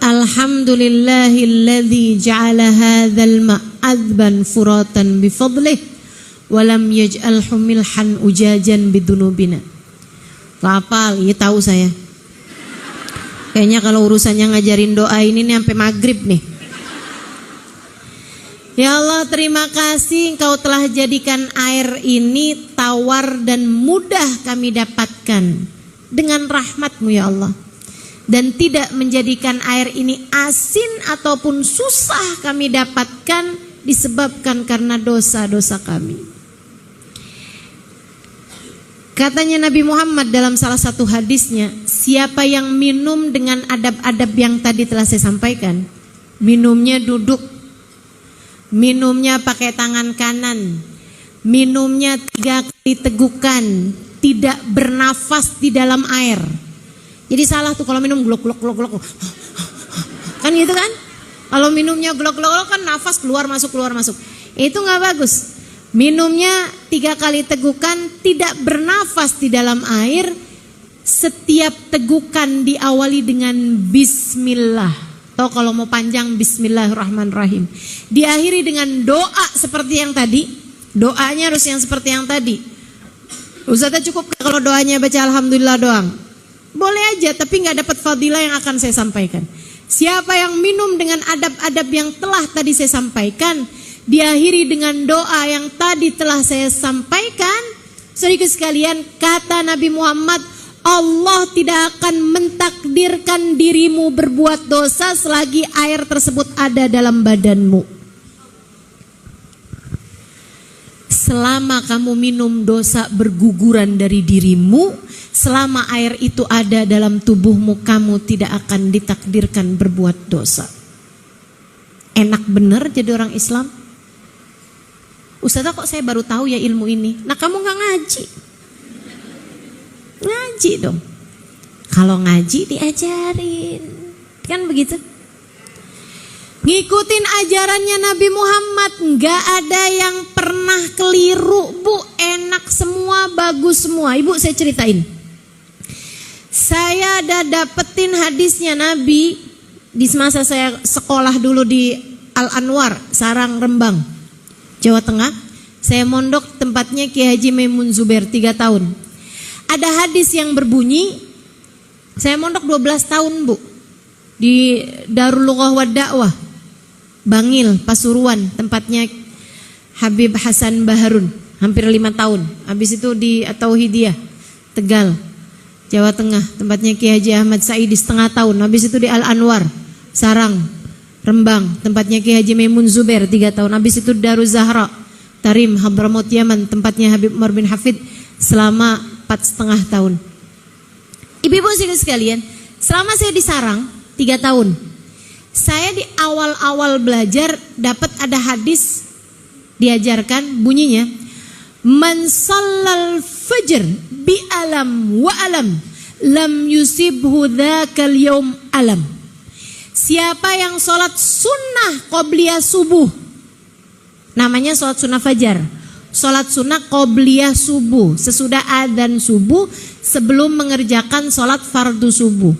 Alhamdulillahilladzi ja'ala hadzal ma'adzban furatan bifadlih wa lam yaj'alhu milhan ujajan bidunubina. Enggak hafal, ya tahu saya. Kayaknya kalau urusannya ngajarin doa ini nih sampai maghrib nih. Ya Allah, terima kasih Engkau telah jadikan air ini tawar dan mudah kami dapatkan dengan rahmat-Mu ya Allah. dan tidak menjadikan air ini asin ataupun susah kami dapatkan disebabkan karena dosa-dosa kami. Katanya Nabi Muhammad dalam salah satu hadisnya, siapa yang minum dengan adab-adab yang tadi telah saya sampaikan, minumnya duduk, minumnya pakai tangan kanan, minumnya 3 kali tegukan, tidak bernafas di dalam air. Jadi salah tuh kalau minum glok. Kan gitu kan? Kalau minumnya glok kan nafas keluar masuk. Itu nggak bagus. Minumnya 3 kali tegukan, tidak bernafas di dalam air. Setiap tegukan diawali dengan bismillah. Atau kalau mau panjang bismillahirrahmanirrahim. Diakhiri dengan doa seperti yang tadi. Doanya harus yang seperti yang tadi. Ustazah cukup kalau doanya baca alhamdulillah doang? Boleh aja, tapi nggak dapat fadilah yang akan saya sampaikan. Siapa yang minum dengan adab-adab yang telah tadi saya sampaikan, diakhiri dengan doa yang tadi telah saya sampaikan, saudara sekalian, kata Nabi Muhammad, Allah tidak akan mentakdirkan dirimu berbuat dosa selagi air tersebut ada dalam badanmu. Selama kamu minum, dosa berguguran dari dirimu. Selama air itu ada dalam tubuhmu, kamu tidak akan ditakdirkan berbuat dosa. Enak bener jadi orang Islam. Ustazah kok saya baru tahu ya ilmu ini. Nah kamu gak ngaji. Ngaji dong. Kalau ngaji diajarin. Kan begitu. Ngikutin ajarannya Nabi Muhammad, nggak ada yang pernah keliru, Bu. Enak semua, bagus semua. Ibu saya ceritain. Saya ada dapetin hadisnya Nabi di masa saya sekolah dulu di Al-Anwar, Sarang, Rembang, Jawa Tengah. Saya mondok tempatnya Kiai Haji Maimun Zubair 3 tahun. Ada hadis yang berbunyi, saya mondok 12 tahun, Bu. Di Darul Lughah wa Da'wah, Bangil, Pasuruan, tempatnya Habib Hasan Baharun, hampir 5 tahun. Habis itu di Tauhidiyah, Tegal, Jawa Tengah, tempatnya Kiai Haji Ahmad Saidi 1/2 tahun. Habis itu di Al-Anwar, Sarang, Rembang, tempatnya Kiai Haji Maimun Zubair 3 tahun. Habis itu Darul Zahra, Tarim, Hadramaut Yaman, tempatnya Habib Umar bin Hafid selama 4,5 tahun. Ibu-ibu sekalian, selama saya di Sarang 3 tahun, saya di awal-awal belajar dapat ada hadis diajarkan bunyinya, man shallal fajr bi alam wa alam lam yusibhu dzakal yaum alam. Siapa yang sholat sunnah qobliyah subuh, namanya sholat sunnah fajar, sholat sunnah qobliyah subuh, sesudah adzan subuh, sebelum mengerjakan sholat fardu subuh,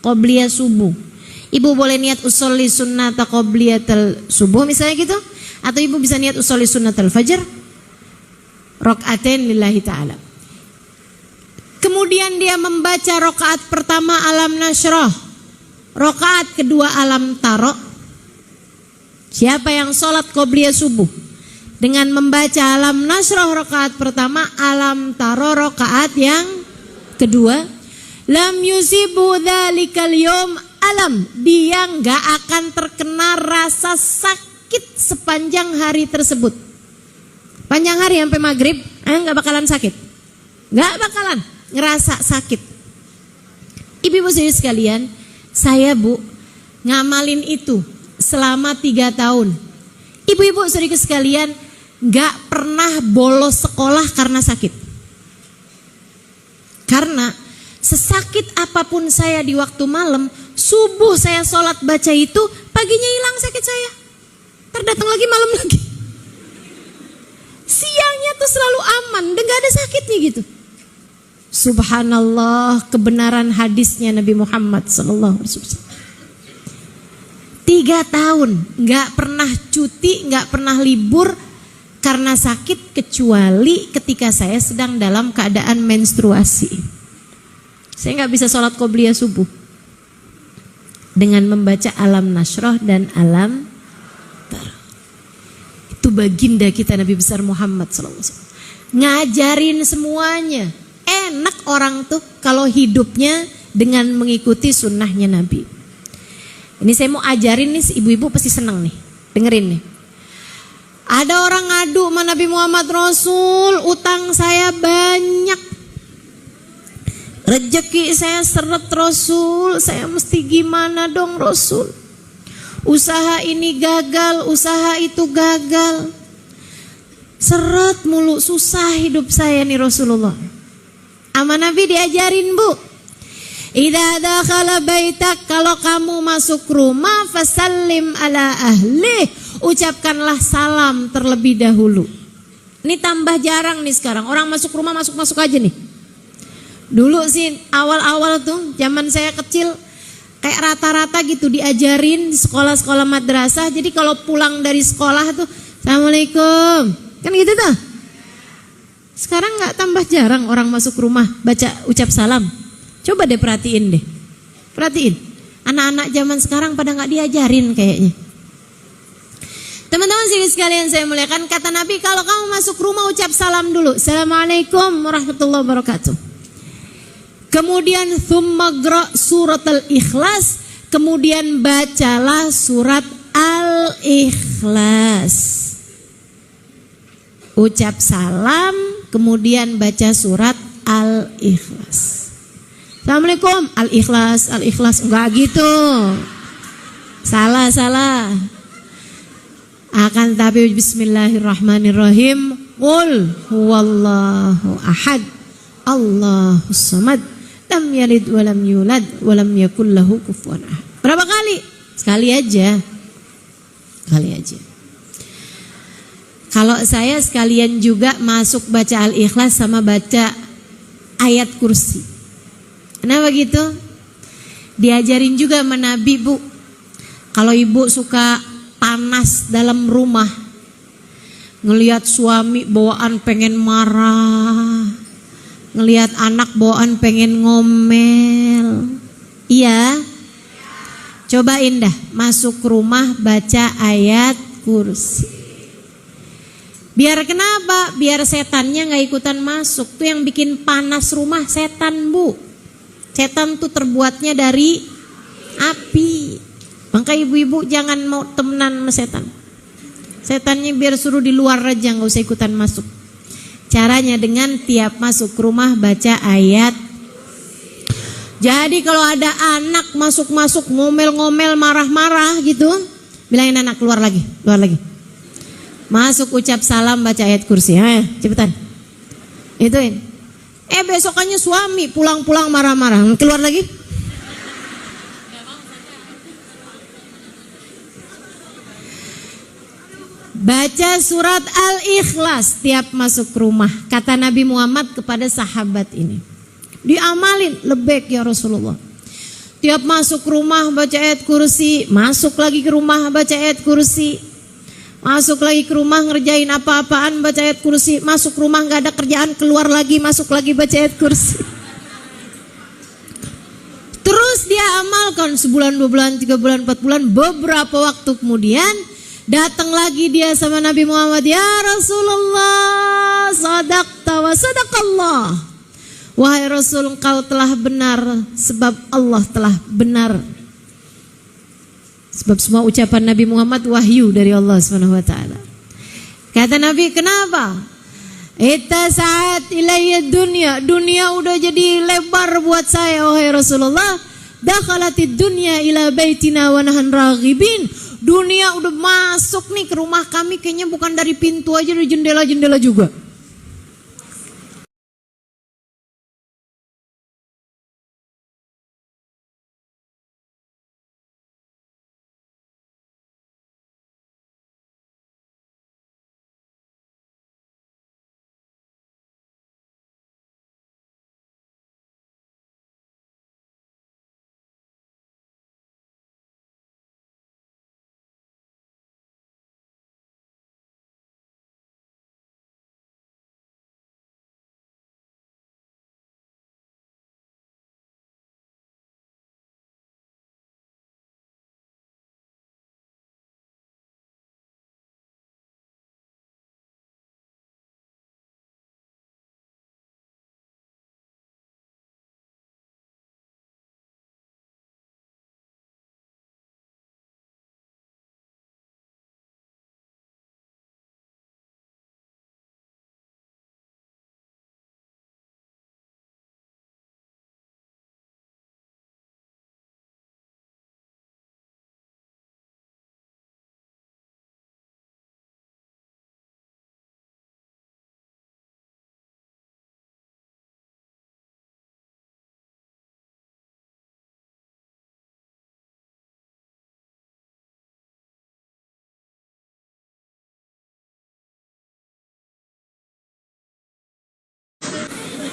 qobliyah subuh. Ibu boleh niat usolli sunnata qobliyatal subuh misalnya gitu, atau ibu bisa niat usolli sunnatal fajr rakaatain lillahi ta'ala. Kemudian dia membaca rakaat pertama alam nasyrah, rakaat kedua alam taro. Siapa yang sholat qobliyah subuh dengan membaca alam nasyrah rakaat pertama, alam taro rakaat yang kedua, lam yusibu dzalikal yaum alam, dia nggak akan terkena rasa sakit sepanjang hari tersebut. Panjang hari sampai maghrib, nggak bakalan sakit, nggak bakalan ngerasa sakit. Ibu-ibu sekalian, saya Bu ngamalin itu selama 3 tahun. Ibu-ibu sekalian, nggak pernah bolos sekolah karena sakit. Karena sesakit apapun saya di waktu malam, subuh saya sholat baca itu, paginya hilang sakit saya. Terdatang lagi malam lagi. Siangnya tuh selalu aman dan gak ada sakitnya gitu. Subhanallah, kebenaran hadisnya Nabi Muhammad SAW. 3 tahun gak pernah cuti, gak pernah libur karena sakit, kecuali ketika saya sedang dalam keadaan menstruasi. Saya gak bisa sholat qobliyah subuh dengan membaca alam nasyrah dan alam tar. Itu baginda kita Nabi besar Muhammad SAW. Ngajarin semuanya. Enak orang tuh kalau hidupnya dengan mengikuti sunnahnya Nabi. Ini saya mau ajarin nih, ibu-ibu pasti senang nih, dengerin nih. Ada orang ngadu sama Nabi Muhammad, Rasul, utang saya banyak, rezeki saya seret Rasul, saya mesti gimana dong Rasul? Usaha ini gagal, usaha itu gagal, seret mulu, susah hidup saya nih Rasulullah. Sama Nabi diajarin, Bu, idza dakhala baitak, kalau kamu masuk rumah, fasallim ala ahli, ucapkanlah salam terlebih dahulu. Ini tambah jarang nih sekarang, orang masuk rumah masuk-masuk aja nih. Dulu sih awal-awal tuh zaman saya kecil kayak rata-rata gitu diajarin di sekolah-sekolah madrasah. Jadi kalau pulang dari sekolah tuh Assalamualaikum, kan gitu tuh. Sekarang nggak, tambah jarang orang masuk rumah baca ucap salam. Coba deh perhatiin deh, perhatiin anak-anak zaman sekarang pada nggak diajarin kayaknya. Teman-teman sini sekalian saya muliakan, kata Nabi, kalau kamu masuk rumah ucap salam dulu, Assalamualaikum warahmatullahi wabarakatuh. Kemudian thumma qra' surat al-ikhlas, kemudian bacalah surat al-ikhlas. Ucap salam, kemudian baca surat al-ikhlas. Assalamualaikum, al-ikhlas, al-ikhlas, enggak gitu. Salah. Akan tapi bismillahirrahmanirrahim. Qul huwallahu ahad, Allahus samad, lam yalid walam yulad walam yakul lahu kufuwan ahad. Berapa kali? Sekali aja. Sekali aja. Kalau saya sekalian juga masuk baca al-ikhlas sama baca ayat kursi. Kenapa gitu? Diajarin juga sama Nabi, Bu. Kalau ibu suka panas dalam rumah, ngelihat suami bawaan pengen marah, ngelihat anak bawaan pengen ngomel, iya, cobain dah masuk rumah baca ayat kursi. Biar kenapa? Biar setannya gak ikutan masuk. Tuh yang bikin panas rumah setan, Bu. Setan tuh terbuatnya dari api. Maka ibu-ibu jangan mau temenan sama setan. Setannya biar suruh di luar aja, gak usah ikutan masuk. Caranya dengan tiap masuk rumah baca ayat. Jadi kalau ada anak masuk-masuk ngomel-ngomel, marah-marah gitu, bilangin anak keluar lagi. Masuk ucap salam baca ayat kursi. Cepetan. Ituin. Besokannya suami pulang-pulang marah-marah, keluar lagi. Baca surat Al-Ikhlas tiap masuk rumah. Kata Nabi Muhammad kepada sahabat ini, diamalin, lebek ya Rasulullah. Tiap masuk rumah baca ayat kursi, masuk lagi ke rumah baca ayat kursi, masuk lagi ke rumah ngerjain apa-apaan baca ayat kursi, masuk rumah gak ada kerjaan keluar lagi, masuk lagi baca ayat kursi. Terus dia amalkan sebulan, 2 bulan, 3 bulan, 4 bulan. Beberapa waktu kemudian datang lagi dia sama Nabi Muhammad, ya Rasulullah, sadaqta wa sadaqallah. Wahai Rasul, engkau telah benar sebab Allah telah benar. Sebab semua ucapan Nabi Muhammad wahyu dari Allah Subhanahu wa taala. Kata Nabi, kenapa? Saat ilayya dunya. Dunia udah jadi lebar buat saya wahai Rasulullah. Dakhalatid dunya ila baitina wa nahan raghibin. Dunia udah masuk nih ke rumah kami, kayaknya bukan dari pintu aja, dari jendela-jendela juga.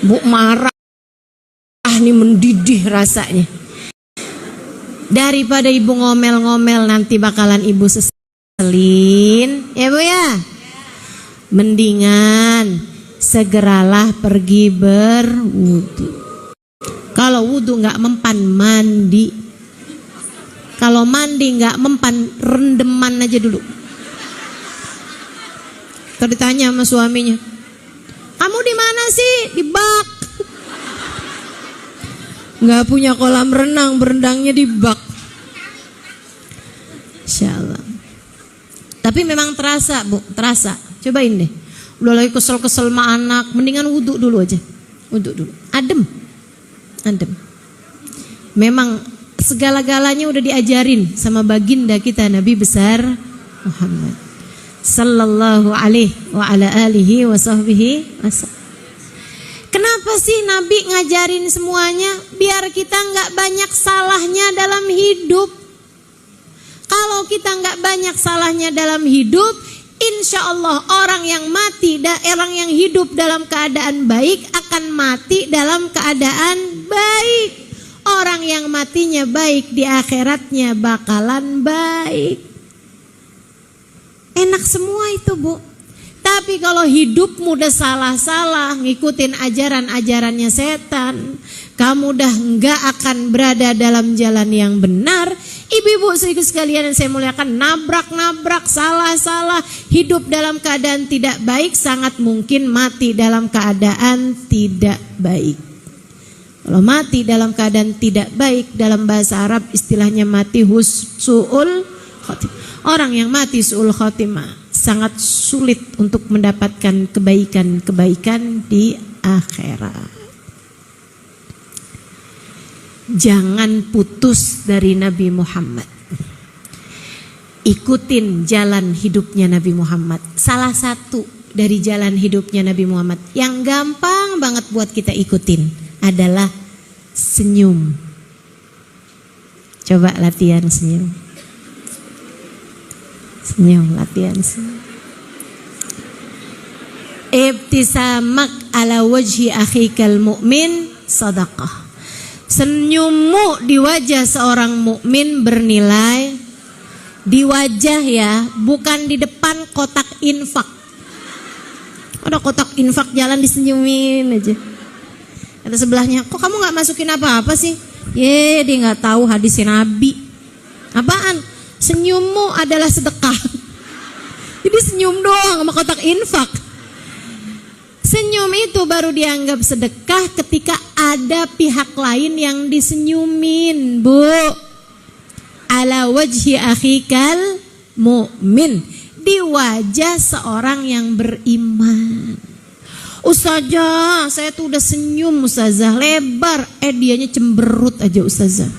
Bu marah nih, mendidih rasanya. Daripada ibu ngomel-ngomel nanti bakalan ibu seselin, ya Bu ya. Mendingan segeralah pergi berwudu. Kalau wudu nggak mempan, mandi. Kalau mandi nggak mempan, rendeman aja dulu. Tertanya sama suaminya, kamu di mana sih? Di bak. Nggak punya kolam renang, berendangnya di bak. Insyaallah. Tapi memang terasa Bu, terasa. Cobain deh. Udah lagi kesel-kesel sama anak, mendingan wudhu dulu aja. Wudhu dulu. Adem. Memang segala-galanya udah diajarin sama baginda kita Nabi besar Muhammad sallallahu alaihi wa ala alihi wa sahbihi wasallam. Kenapa sih Nabi ngajarin semuanya? Biar kita nggak banyak salahnya dalam hidup. Kalau kita nggak banyak salahnya dalam hidup, insya Allah orang yang yang hidup dalam keadaan baik akan mati dalam keadaan baik. Orang yang matinya baik di akhiratnya bakalan baik. Enak semua itu Bu. Tapi kalau hidupmu udah salah-salah, ngikutin ajaran-ajarannya setan, kamu udah nggak akan berada dalam jalan yang benar. Ibu-ibu sekalian yang saya muliakan, nabrak-nabrak, salah-salah, hidup dalam keadaan tidak baik, sangat mungkin mati dalam keadaan tidak baik. Kalau mati dalam keadaan tidak baik, dalam bahasa Arab istilahnya mati su'ul khotimah. Orang yang mati su'ul khotimah sangat sulit untuk mendapatkan kebaikan-kebaikan di akhirat. Jangan putus dari Nabi Muhammad. Ikutin jalan hidupnya Nabi Muhammad. Salah satu dari jalan hidupnya Nabi Muhammad yang gampang banget buat kita ikutin adalah senyum. Coba latihan senyum. Latihan senyum. Ibtisamak ala wajhi akhikal mu'min sadaqah. Senyummu di wajah seorang mukmin bernilai. Di wajah ya, bukan di depan kotak infak. Ada kotak infak jalan disenyumin aja. Ada sebelahnya, kok kamu nggak masukin apa-apa sih? Dia nggak tahu hadisnya Nabi. Apaan? Senyummu adalah sedekah. Jadi senyum doang sama kotak infak. Senyum itu baru dianggap sedekah ketika ada pihak lain yang disenyumin, Bu. Ala wajhi akhikal mu'min. Di wajah seorang yang beriman. Ustazah, saya tuh udah senyum Ustazah, lebar. Dianya cemberut aja Ustazah.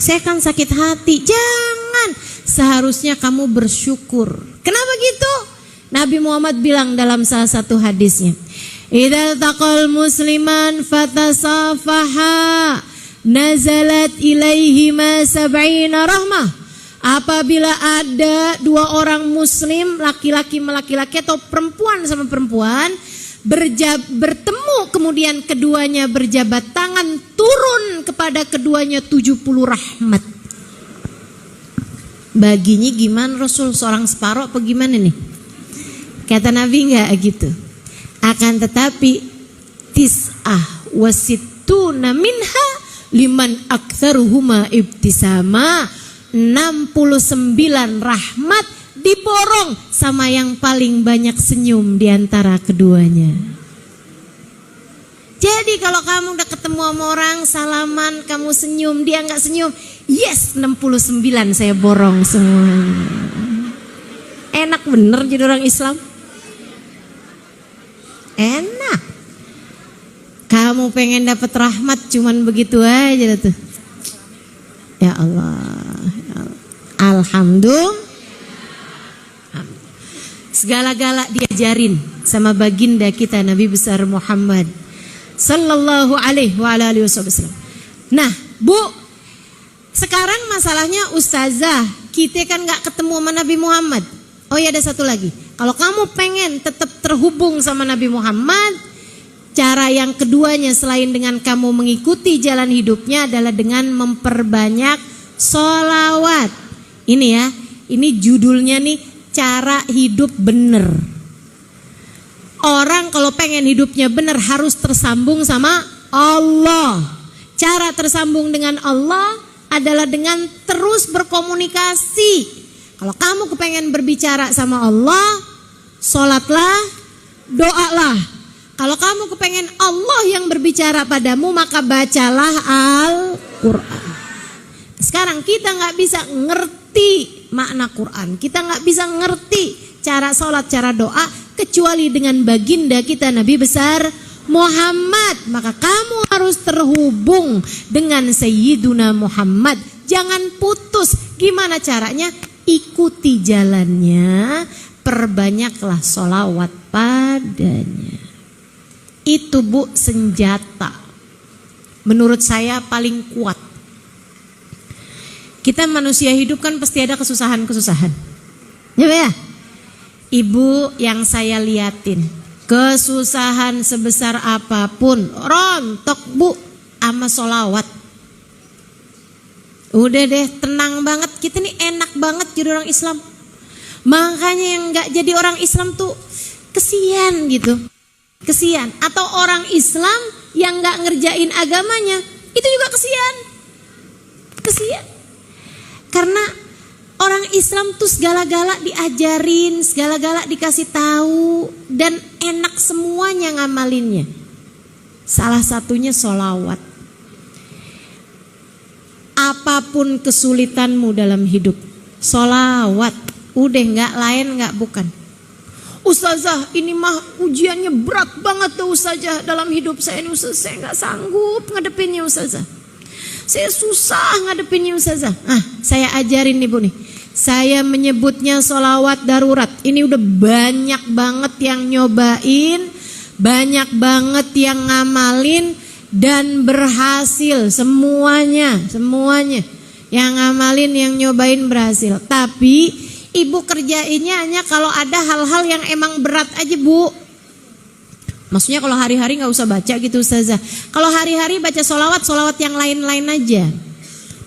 Saya kan sakit hati. Jangan. Seharusnya kamu bersyukur. Kenapa gitu? Nabi Muhammad bilang dalam salah satu hadisnya, idza taqal musliman fatasafaha nazalat ilaihi ma sab'ina rahmah. Apabila ada dua orang muslim, laki-laki sama laki-laki atau perempuan sama perempuan bertemu, kemudian keduanya berjabat tangan, turun kepada keduanya 70 rahmat. Baginya gimana Rasul? Seorang separuh apa gimana nih? Kata Nabi enggak gitu. Akan tetapi tis'ah wasittuna minha liman aktsaruhuma ibtisama. 69 rahmat diborong sama yang paling banyak senyum di antara keduanya. Jadi kalau kamu udah ketemu sama orang, salaman, kamu senyum, dia nggak senyum, yes 69 saya borong semuanya. Enak bener jadi orang Islam. Enak. Kamu pengen dapat rahmat cuman begitu aja tuh. Ya Allah. Alhamdulillah. Segala-gala diajarin sama baginda kita Nabi besar Muhammad sallallahu alaihi wa alihi wasallam. Nah, Bu, sekarang masalahnya ustazah, kita kan nggak ketemu sama Nabi Muhammad. Oh ya, ada satu lagi. Kalau kamu pengen tetap terhubung sama Nabi Muhammad, Cara yang keduanya selain dengan kamu mengikuti jalan hidupnya adalah dengan memperbanyak sholawat. Ini ya, ini judulnya nih, cara hidup bener. Orang kalau pengen hidupnya bener harus tersambung sama Allah. Cara tersambung dengan Allah adalah dengan terus berkomunikasi. Kalau kamu kepengen berbicara sama Allah, sholatlah, doalah. Kalau kamu kepengen Allah yang berbicara padamu, maka bacalah Al-Quran. Sekarang kita gak bisa ngerti makna Quran, kita gak bisa ngerti cara sholat, cara doa, kecuali dengan baginda kita Nabi besar Muhammad. Maka kamu harus terhubung dengan Sayyiduna Muhammad. Jangan putus. Gimana caranya? Ikuti jalannya, perbanyaklah sholawat padanya. Itu Bu senjata menurut saya paling kuat. Kita manusia hidup kan pasti ada kesusahan-kesusahan, ya? Ibu yang saya liatin, kesusahan sebesar apapun rontok Bu sama sholawat. Udah deh, tenang banget. Kita nih enak banget jadi orang Islam. Makanya yang gak jadi orang Islam tuh kesian gitu. Kesian. Atau orang Islam yang gak ngerjain agamanya, itu juga kesian. Kesian. Karena orang Islam tuh segala-gala diajarin, segala-gala dikasih tahu, dan enak semuanya ngamalinnya. Salah satunya sholawat. Apapun kesulitanmu dalam hidup, sholawat. Udah gak lain gak bukan. Ustazah, ini mah ujiannya berat banget tuh Ustazah dalam hidup saya ini Ustazah. Saya gak sanggup ngadepinnya Ustazah. Saya susah ngadepinnya Ustazah. Saya ajarin nih Bu nih. Saya menyebutnya sholawat darurat. Ini udah banyak banget yang nyobain, banyak banget yang ngamalin dan berhasil semuanya. Yang ngamalin, yang nyobain berhasil. Tapi Ibu kerjainnya hanya kalau ada hal-hal yang emang berat aja Bu. Maksudnya kalau hari-hari gak usah baca gitu Ustazah. Kalau hari-hari baca sholawat yang lain-lain aja.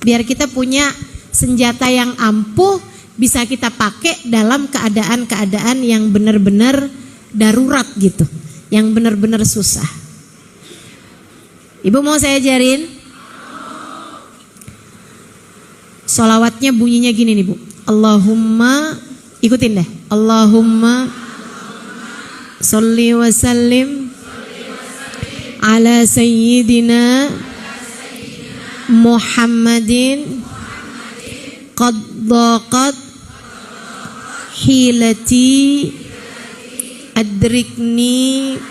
Biar kita punya senjata yang ampuh, bisa kita pakai dalam keadaan-keadaan yang benar-benar darurat gitu. Yang benar-benar susah. Ibu mau saya ajarin? Sholawatnya bunyinya gini nih Bu. Allahumma, ikutin deh. Allahumma sholli wa sallim ala sayyidina Muhammadin qad daqat hilati adrikni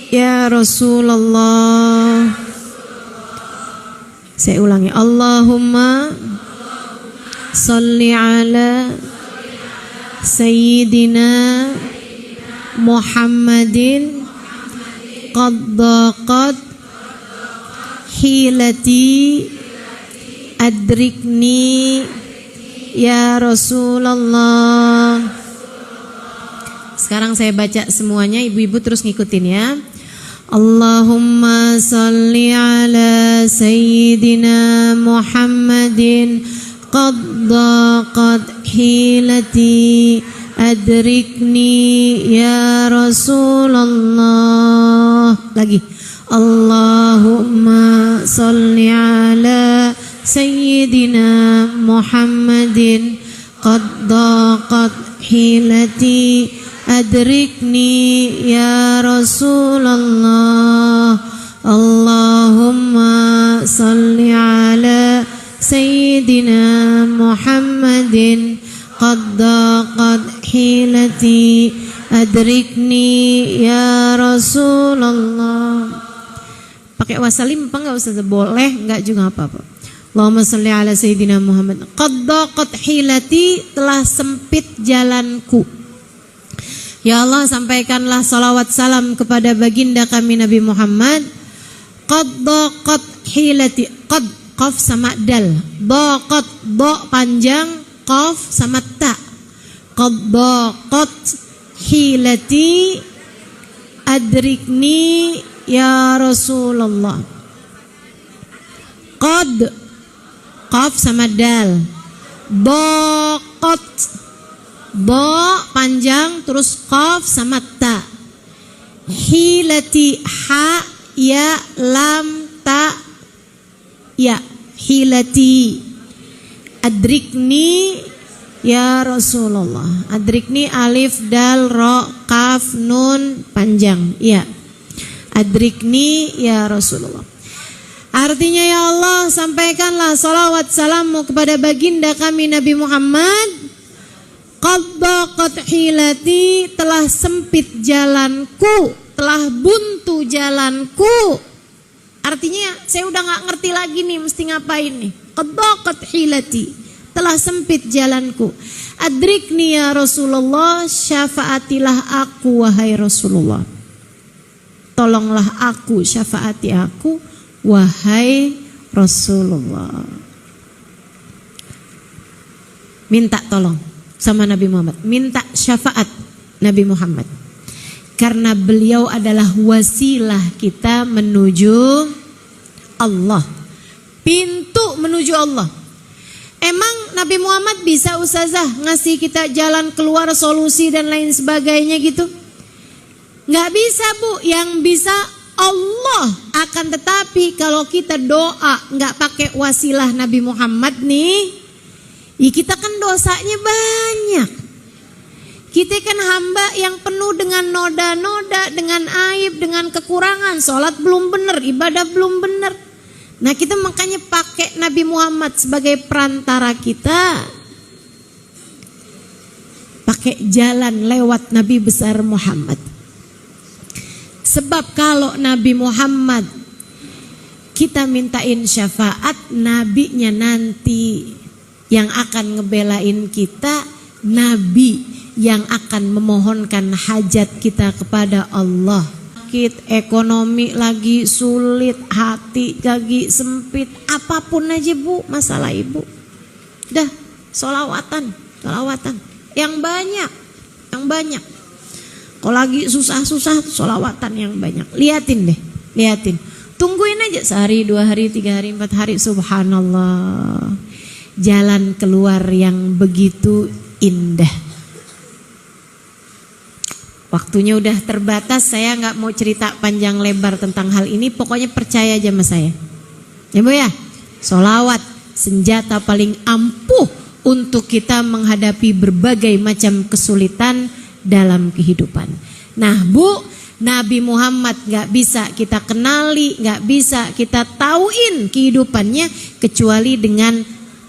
ya Rasulullah. Saya ulangi. Allahumma sholli ala sayyidina Muhammadin qad daqat hilati adrikni ya Rasulullah. Sekarang saya baca semuanya, ibu-ibu terus ngikutin ya. Allahumma sholli ala sayyidina Muhammadin qad daqat hilati adrikni ya Rasulullah. Lagi. Allahumma sholli ala sayyidina Muhammadin qad daqat hilati adrikni ya Rasulullah. Allahumma sholli ala sayyidina Muhammadin qad daqat hilati adrikni ya Rasulullah. Pakai wasalim apa enggak Ustaz? Boleh, enggak juga apa-apa. Allahumma sholli ala sayyidina Muhammad qad daqat hilati, telah sempit jalanku. Ya Allah, sampaikanlah salawat salam kepada baginda kami Nabi Muhammad. Qad daqat hilati, qad qaf sama dal, daqat do panjang, qaf sama ta. Qad daqat hilati adrikni ya Rasulullah. Qad, qaf sama dal. Baqat, ba panjang terus qaf sama ta. Hilati, ha ya lam ta ya, hilati. Adrikni ya Rasulullah. Adrikni alif dal ro kaf nun panjang ya. Adrikni ya Rasulullah. Artinya ya Allah, sampaikanlah salawat salammu kepada baginda kami Nabi Muhammad. Qad daqat hilati, telah sempit jalanku, telah buntu jalanku. Artinya saya udah gak ngerti lagi nih mesti ngapain nih. Qad daqat hilati, telah sempit jalanku. Adrikni ya Rasulullah, syafaatilah aku wahai Rasulullah. Tolonglah aku, syafaati aku wahai Rasulullah. Minta tolong sama Nabi Muhammad, minta syafaat Nabi Muhammad. Karena beliau adalah wasilah kita menuju Allah, pintu menuju Allah. Emang Nabi Muhammad bisa ustazah ngasih kita jalan keluar, solusi dan lain sebagainya gitu? Nggak bisa Bu, yang bisa Allah. Akan tetapi kalau kita doa nggak pakai wasilah Nabi Muhammad nih, ya kita kan dosanya banyak. Kita kan hamba yang penuh dengan noda-noda, dengan aib, dengan kekurangan. Sholat belum benar, ibadah belum benar. Nah kita makanya pakai Nabi Muhammad sebagai perantara kita. Pakai jalan lewat Nabi besar Muhammad. Sebab kalau Nabi Muhammad kita mintain syafaat, nabinya nanti yang akan ngebelain kita, nabi yang akan memohonkan hajat kita kepada Allah. Sakit, ekonomi lagi sulit, hati lagi sempit, apapun aja Bu masalah ibu. Dah, sholawatan yang banyak. Kalau lagi susah-susah, sholawatan yang banyak. Liatin. Tungguin aja sehari, 2 hari, 3 hari, 4 hari, subhanallah. Jalan keluar yang begitu indah. Waktunya udah terbatas, saya gak mau cerita panjang lebar tentang hal ini. Pokoknya percaya aja sama saya. Ya Bu ya, sholawat senjata paling ampuh untuk kita menghadapi berbagai macam kesulitan dalam kehidupan. Nah Bu, Nabi Muhammad gak bisa kita kenali, gak bisa kita tauin kehidupannya kecuali dengan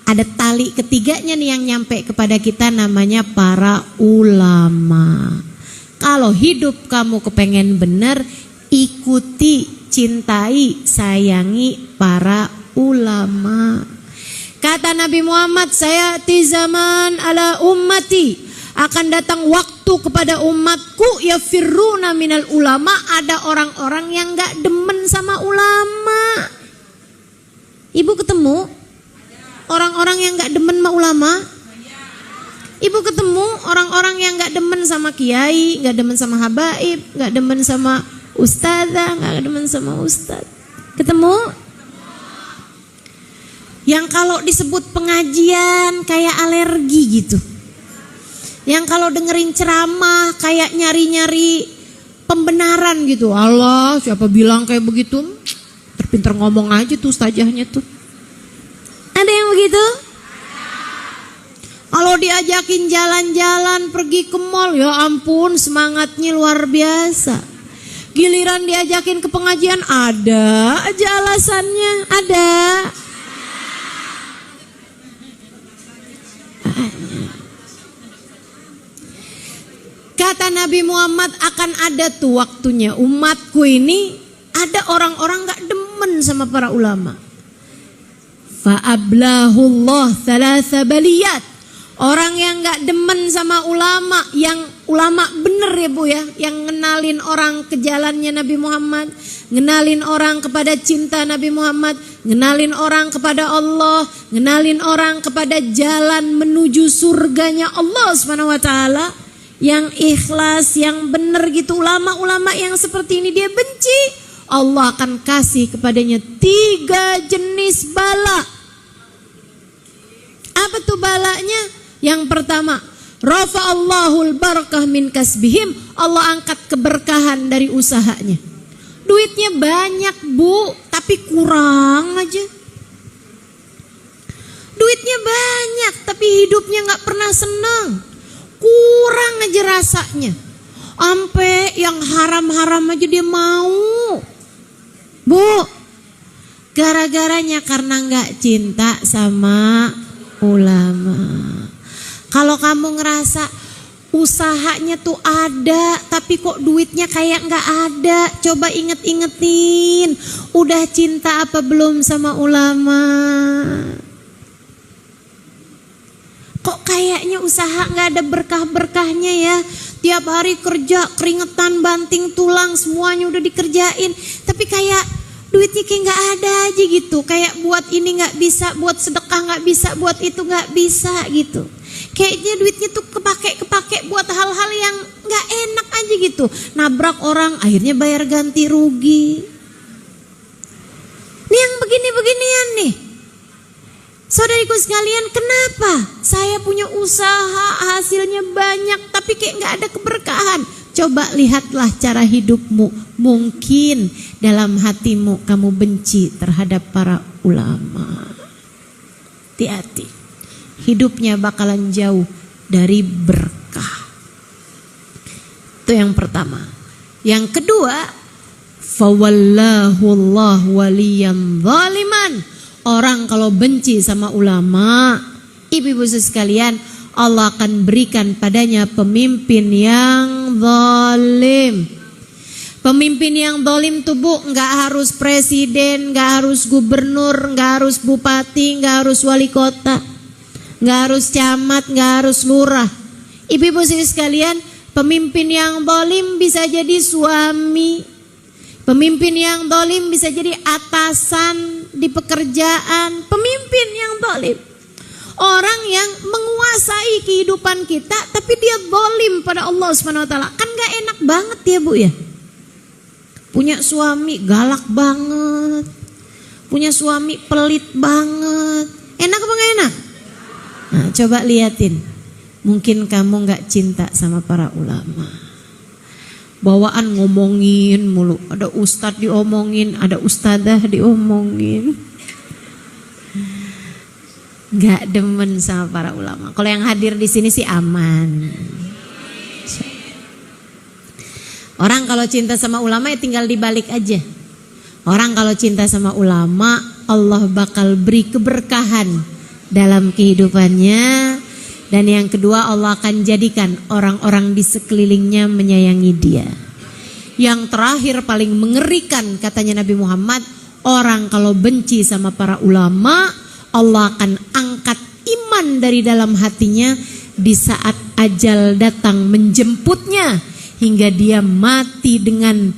ada tali ketiganya nih yang nyampe kepada kita, namanya para ulama. Kalau hidup kamu kepengen benar, ikuti, cintai, sayangi para ulama. Kata Nabi Muhammad, saya ti zaman ala ummati, akan datang waktu kepada umatku ya firruna minal ulama, ada orang-orang yang gak demen sama ulama. Ibu ketemu orang-orang yang gak demen sama ulama? Ibu ketemu orang-orang yang gak demen sama kiai, gak demen sama habaib, gak demen sama ustazah, gak demen sama ustaz? Ketemu? Yang kalau disebut pengajian kayak alergi gitu. Yang kalau dengerin ceramah kayak nyari-nyari pembenaran gitu. Allah, siapa bilang kayak begitu? Terpinter ngomong aja tuh ustazahnya tuh. Ada yang begitu? Kalau diajakin jalan-jalan, pergi ke mall, ya ampun semangatnya luar biasa. Giliran diajakin ke pengajian, ada aja alasannya, ada. Kata Nabi Muhammad, akan ada tuh waktunya umatku ini ada orang-orang gak demen sama para ulama. Fa'ablahullah thalatha baliyat. Orang yang gak demen sama ulama, yang ulama bener ya Bu ya, yang ngenalin orang ke jalannya Nabi Muhammad, ngenalin orang kepada cinta Nabi Muhammad, ngenalin orang kepada Allah, ngenalin orang kepada jalan menuju surganya Allah Subhanahu wa taala, yang ikhlas, yang bener gitu. Ulama-ulama yang seperti ini dia benci. Allah akan kasih kepadanya 3 jenis bala. Apa tuh balanya? Yang pertama, rafa'allahul barakah min kasbihim, Allah angkat keberkahan dari usahanya. Duitnya banyak bu, tapi kurang aja. Duitnya banyak, tapi hidupnya gak pernah senang. Kurang aja rasanya. Ampe yang haram-haram aja dia mau. Bu, gara-garanya karena gak cinta sama ulama. Kalau kamu ngerasa usahanya tuh ada, tapi kok duitnya kayak gak ada, coba inget-ingetin, udah cinta apa belum sama ulama? Kok kayaknya usaha gak ada berkah-berkahnya ya? Tiap hari kerja, keringetan, banting tulang, semuanya udah dikerjain, tapi kayak duitnya kayak gak ada aja gitu. Kayak buat ini gak bisa, buat sedekah gak bisa, buat itu gak bisa gitu. Kayaknya duitnya tuh kepake buat hal-hal yang gak enak aja gitu. Nabrak orang, akhirnya bayar ganti rugi. Ini yang begini-beginian nih. Saudariku sekalian, kenapa saya punya usaha hasilnya banyak tapi kayak gak ada keberkahan? Coba lihatlah cara hidupmu. Mungkin dalam hatimu kamu benci terhadap para ulama. Hati-hati, hidupnya bakalan jauh dari berkah. Itu yang pertama. Yang kedua, fawallahu Allah waliyan zaliman. Orang kalau benci sama ulama, ibu-ibu sekalian, Allah akan berikan padanya pemimpin yang zalim. Pemimpin yang zalim tuh bu, nggak harus presiden, nggak harus gubernur, nggak harus bupati, nggak harus wali kota, nggak harus camat, nggak harus lurah. Ibu-ibu sekalian, pemimpin yang zalim bisa jadi suami. Pemimpin yang zalim bisa jadi atasan di pekerjaan. Pemimpin yang zalim, orang yang menguasai kehidupan kita tapi dia zalim pada Allah SWT. Kan gak enak banget ya bu ya. Punya suami galak banget, punya suami pelit banget. Enak apa gak enak? Nah, coba liatin. Mungkin kamu gak cinta sama para ulama. Bawaan ngomongin mulu, ada ustadz diomongin, ada ustadzah diomongin. Gak demen sama para ulama. Kalau yang hadir di sini sih aman. Orang kalau cinta sama ulama ya tinggal dibalik aja. Orang kalau cinta sama ulama, Allah bakal beri keberkahan dalam kehidupannya. Dan yang kedua, Allah akan jadikan orang-orang di sekelilingnya menyayangi dia. Yang terakhir paling mengerikan katanya Nabi Muhammad, orang kalau benci sama para ulama, Allah akan angkat iman dari dalam hatinya di saat ajal datang menjemputnya, hingga dia mati dengan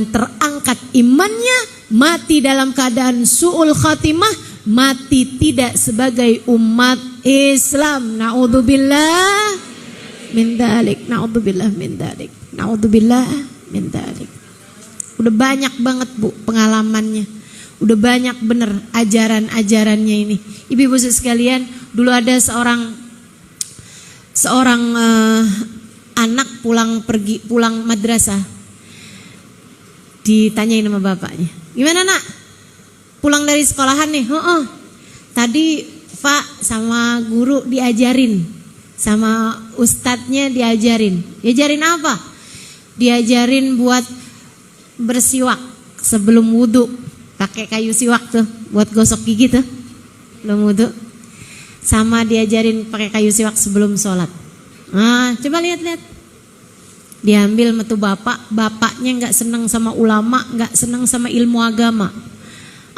terangkat imannya, mati dalam keadaan su'ul khatimah, mati tidak sebagai umat Islam. Na'udzubillah min dzalik, na'udzubillah min dzalik, na'udzubillah min dzalik. Udah banyak banget bu pengalamannya, udah banyak bener ajaran-ajarannya ini. Ibu-ibu sekalian, dulu ada seorang anak pulang madrasah, ditanyain sama bapaknya, gimana nak? Pulang dari sekolahan nih, tadi Pak sama guru diajarin, sama ustadznya diajarin. Diajarin apa? Diajarin buat bersiwak sebelum wudhu, pakai kayu siwak tuh, buat gosok gigi tuh, belum wudhu. Sama diajarin pakai kayu siwak sebelum sholat. Nah, coba lihat-lihat. Diambil metu bapaknya nggak senang sama ulama, nggak senang sama ilmu agama.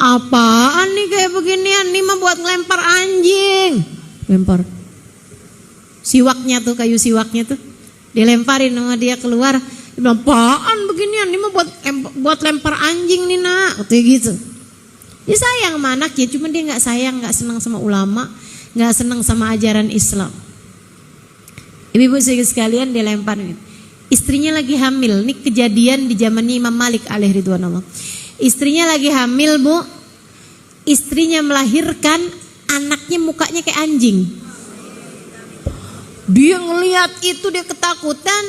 Apaan nih kayak beginian? Nih mah buat ngelempar anjing. Lempar siwaknya tuh, kayu siwaknya tuh dilemparin sama dia keluar. Dia bilang, apaan beginian? Nih mah buat lempar anjing nih nak. Kayak gitu. Dia sayang sama anaknya, cuma dia nggak sayang, nggak senang sama ulama, nggak senang sama ajaran Islam. Ibu-ibu sekalian, dia lempar. Istrinya lagi hamil. Ini kejadian di zamannya Imam Malik alaihi ridwanullah. Istrinya lagi hamil, Bu. Istrinya melahirkan, anaknya mukanya kayak anjing. Dia ngelihat itu, dia ketakutan.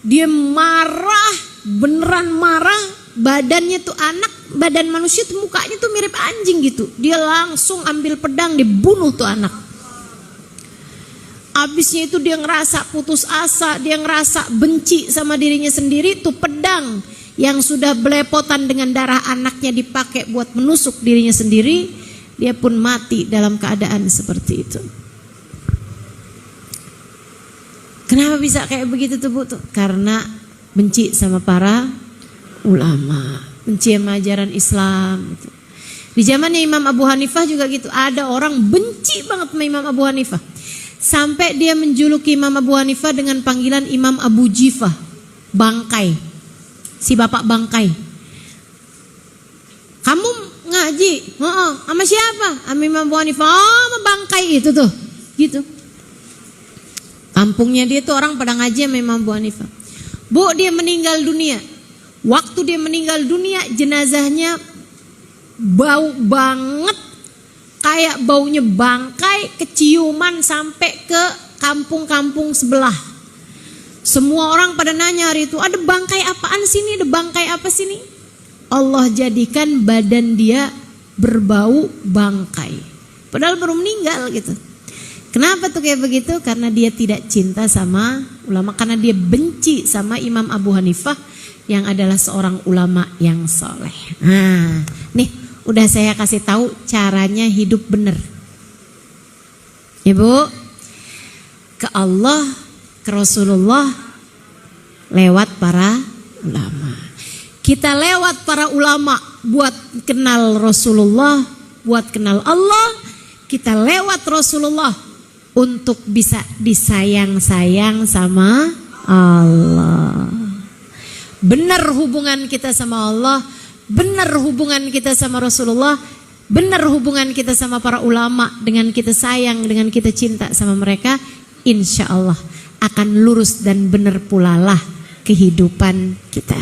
Dia marah, beneran marah. Badannya tuh badan manusia tuh mukanya tuh mirip anjing gitu. Dia langsung ambil pedang, dia bunuh tuh anak. Habisnya itu dia ngerasa putus asa, dia ngerasa benci sama dirinya sendiri. Tuh pedang yang sudah belepotan dengan darah anaknya dipakai buat menusuk dirinya sendiri. Dia pun mati dalam keadaan seperti itu. Kenapa bisa kayak begitu tuh, Bu? Karena benci sama para ulama, benci sama ajaran Islam. Di zamannya Imam Abu Hanifah juga gitu. Ada orang benci banget sama Imam Abu Hanifah. Sampai dia menjuluki Imam Abu Hanifah dengan panggilan Imam Abu Jifah, bangkai, si bapak bangkai. Kamu ngaji? Sama siapa? Sama Imam Abu Hanifah. Oh, sama bangkai itu tuh, gitu. Kampungnya dia tuh orang pada ngaji sama Imam Abu Hanifah. Bu, dia meninggal dunia. Waktu dia meninggal dunia, jenazahnya bau banget. Kayak baunya bangkai, keciuman sampai ke kampung-kampung sebelah. Semua orang pada nanya hari itu, ada bangkai apaan sini? Ada bangkai apa sini? Allah jadikan badan dia berbau bangkai. Padahal baru meninggal gitu. Kenapa tuh kayak begitu? Karena dia tidak cinta sama ulama. Karena dia benci sama Imam Abu Hanifah yang adalah seorang ulama yang soleh. Nah, nih. Udah saya kasih tahu caranya hidup benar. Ibu, ke Allah, ke Rasulullah lewat para ulama. Kita lewat para ulama buat kenal Rasulullah, buat kenal Allah. Kita lewat Rasulullah untuk bisa disayang-sayang sama Allah. Benar hubungan kita sama Allah, benar hubungan kita sama Rasulullah, benar hubungan kita sama para ulama, dengan kita sayang, dengan kita cinta sama mereka, insya Allah akan lurus dan benar pula lah kehidupan kita.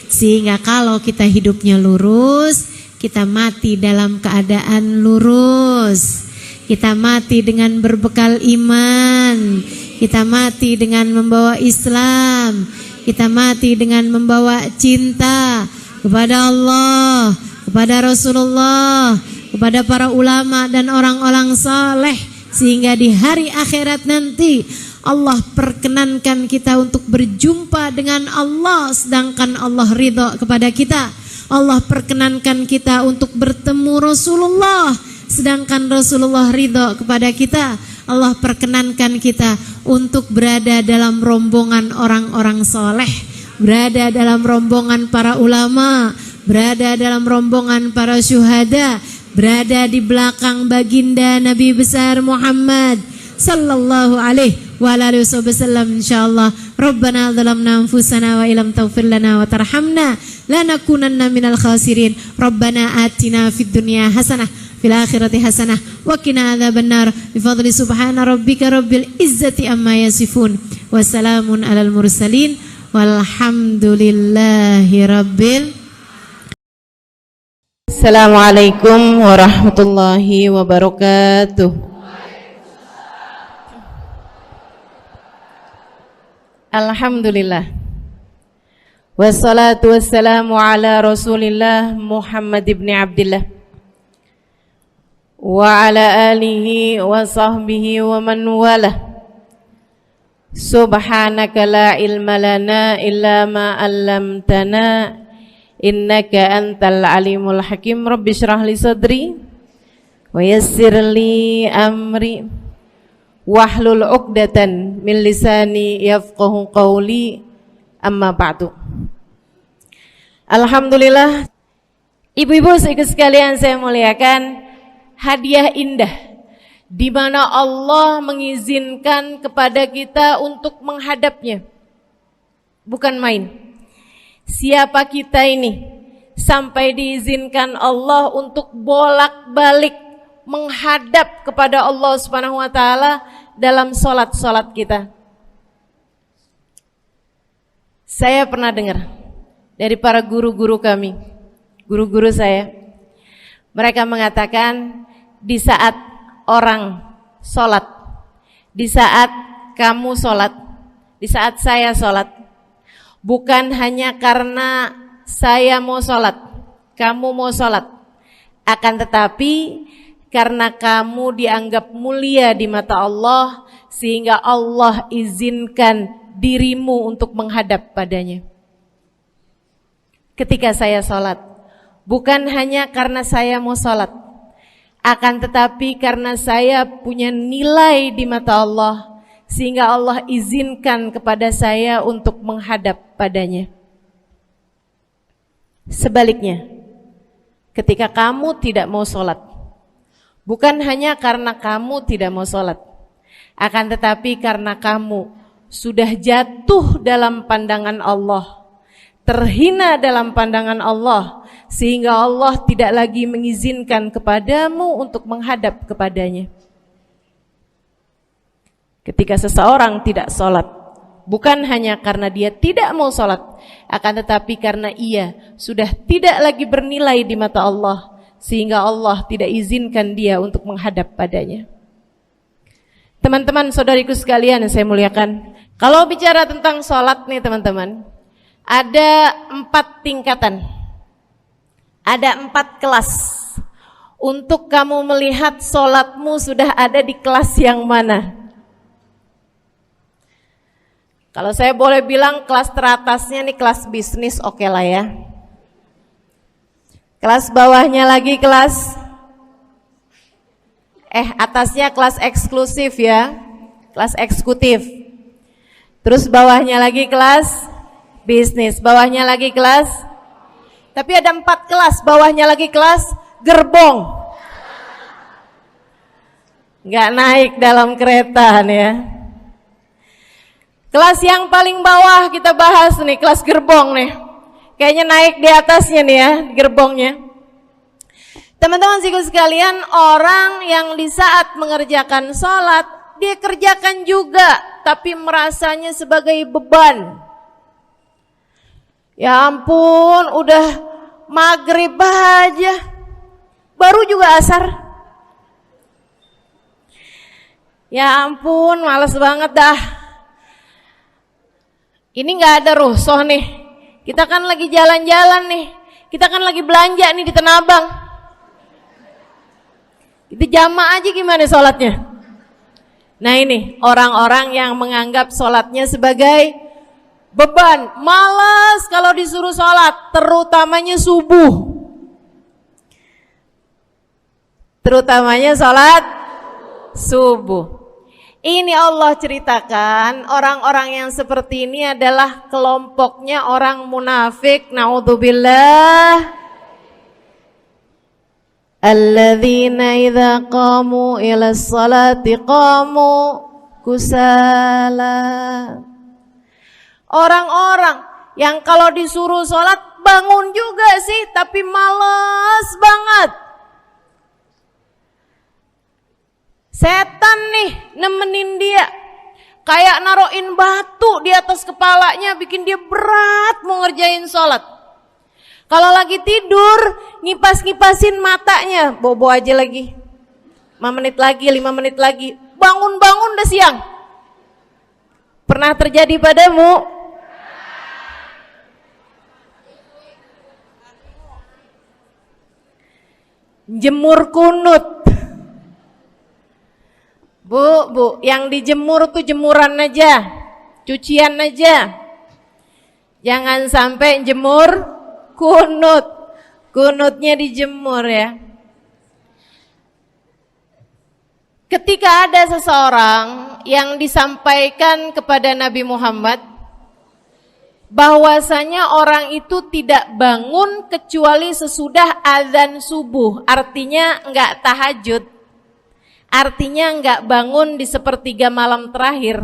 Sehingga kalau kita hidupnya lurus, kita mati dalam keadaan lurus. Kita mati dengan berbekal iman. Kita mati dengan membawa Islam. Kita mati dengan membawa cinta kepada Allah, kepada Rasulullah, kepada para ulama dan orang-orang saleh, sehingga di hari akhirat nanti Allah perkenankan kita untuk berjumpa dengan Allah sedangkan Allah ridha kepada kita. Allah perkenankan kita untuk bertemu Rasulullah sedangkan Rasulullah ridha kepada kita. Allah perkenankan kita untuk berada dalam rombongan orang-orang saleh, berada dalam rombongan para ulama, berada dalam rombongan para syuhada, berada di belakang baginda Nabi besar Muhammad sallallahu alaihi wa alihi wasallam, insyaallah. Rabbana zalamna anfusana wa illam taghfir lana wa tarhamna lanakunanna minal khasirin. Rabbana atina fid dunya hasanah fil akhirati hasanah wa qina adzabannar. Bi fadli subhana rabbika rabbil izzati amma yasifun wa salamun alal mursalin walhamdulillahi rabbil. Assalamualaikum warahmatullahi wabarakatuh. Alhamdulillah. Wassalatu wassalamu ala Rasulillah Muhammad ibn Abdillah wa ala alihi wa sahbihi wa man walah. Subhanaka la ilma lana illa ma 'allamtana innaka antal alimul hakim. Rabbi shrah li sadri wa yassir li amri wahlul 'uqdatan min lisani yafqahu qawli, amma ba'du. Alhamdulillah, ibu-ibu sekalian saya muliakan, hadiah indah di mana Allah mengizinkan kepada kita untuk menghadapnya. Bukan main. Siapa kita ini sampai diizinkan Allah untuk bolak-balik menghadap kepada Allah Subhanahu wa taala dalam salat-salat kita. Saya pernah dengar dari para guru-guru kami, guru-guru saya. Mereka mengatakan di saat orang sholat, di saat kamu sholat, di saat saya sholat, bukan hanya karena saya mau sholat, kamu mau sholat, akan tetapi karena kamu dianggap mulia di mata Allah, sehingga Allah izinkan dirimu untuk menghadap padanya. Ketika saya sholat, bukan hanya karena saya mau sholat, akan tetapi karena saya punya nilai di mata Allah, sehingga Allah izinkan kepada saya untuk menghadap padanya. Sebaliknya, ketika kamu tidak mau sholat, bukan hanya karena kamu tidak mau sholat, akan tetapi karena kamu sudah jatuh dalam pandangan Allah, terhina dalam pandangan Allah, sehingga Allah tidak lagi mengizinkan kepadamu untuk menghadap kepadanya. Ketika seseorang tidak sholat, bukan hanya karena dia tidak mau sholat, akan tetapi karena ia sudah tidak lagi bernilai di mata Allah, sehingga Allah tidak izinkan dia untuk menghadap padanya. Teman-teman, saudariku sekalian yang saya muliakan, kalau bicara tentang sholat nih teman-teman, ada 4 tingkatan, ada 4 kelas. Untuk kamu melihat sholatmu sudah ada di kelas yang mana. Kalau saya boleh bilang kelas teratasnya nih kelas bisnis, oke lah ya. Kelas bawahnya lagi kelas atasnya kelas eksklusif ya, kelas eksekutif. Terus bawahnya lagi kelas bisnis, bawahnya lagi kelas, tapi ada 4 kelas, bawahnya lagi kelas gerbong. Nggak naik dalam kereta nih ya. Kelas yang paling bawah kita bahas nih, kelas gerbong nih. Kayaknya naik di atasnya nih ya, gerbongnya. Teman-teman sekalian, orang yang di saat mengerjakan sholat, dia kerjakan juga, tapi merasanya sebagai beban. Ya ampun, udah maghrib aja, baru juga asar. Ya ampun, males banget dah. Ini gak ada rusuh nih, kita kan lagi jalan-jalan nih, kita kan lagi belanja nih di Tanah Abang. Itu jamaah aja gimana sholatnya. Nah ini orang-orang yang menganggap sholatnya sebagai beban, malas kalau disuruh sholat, terutamanya subuh. Terutamanya sholat subuh. Ini Allah ceritakan orang-orang yang seperti ini adalah kelompoknya orang munafik, naudzubillah. Alladzina idza qamu ila sholati qamu kusala. Orang-orang yang kalau disuruh sholat bangun juga sih, tapi malas banget. Setan nih nemenin dia, kayak naroin batu di atas kepalanya, bikin dia berat mau ngerjain sholat. Kalau lagi tidur, ngipas-ngipasin matanya, bobo aja lagi. 5 menit lagi, 5 menit lagi. Bangun-bangun udah siang. Pernah terjadi padamu? Jemur kunut. Bu, yang dijemur tuh jemuran aja, cucian aja. Jangan sampai jemur kunut, kunutnya dijemur ya. Ketika ada seseorang yang disampaikan kepada Nabi Muhammad bahwasanya orang itu tidak bangun kecuali sesudah azan subuh, artinya enggak tahajud, artinya enggak bangun di sepertiga malam terakhir,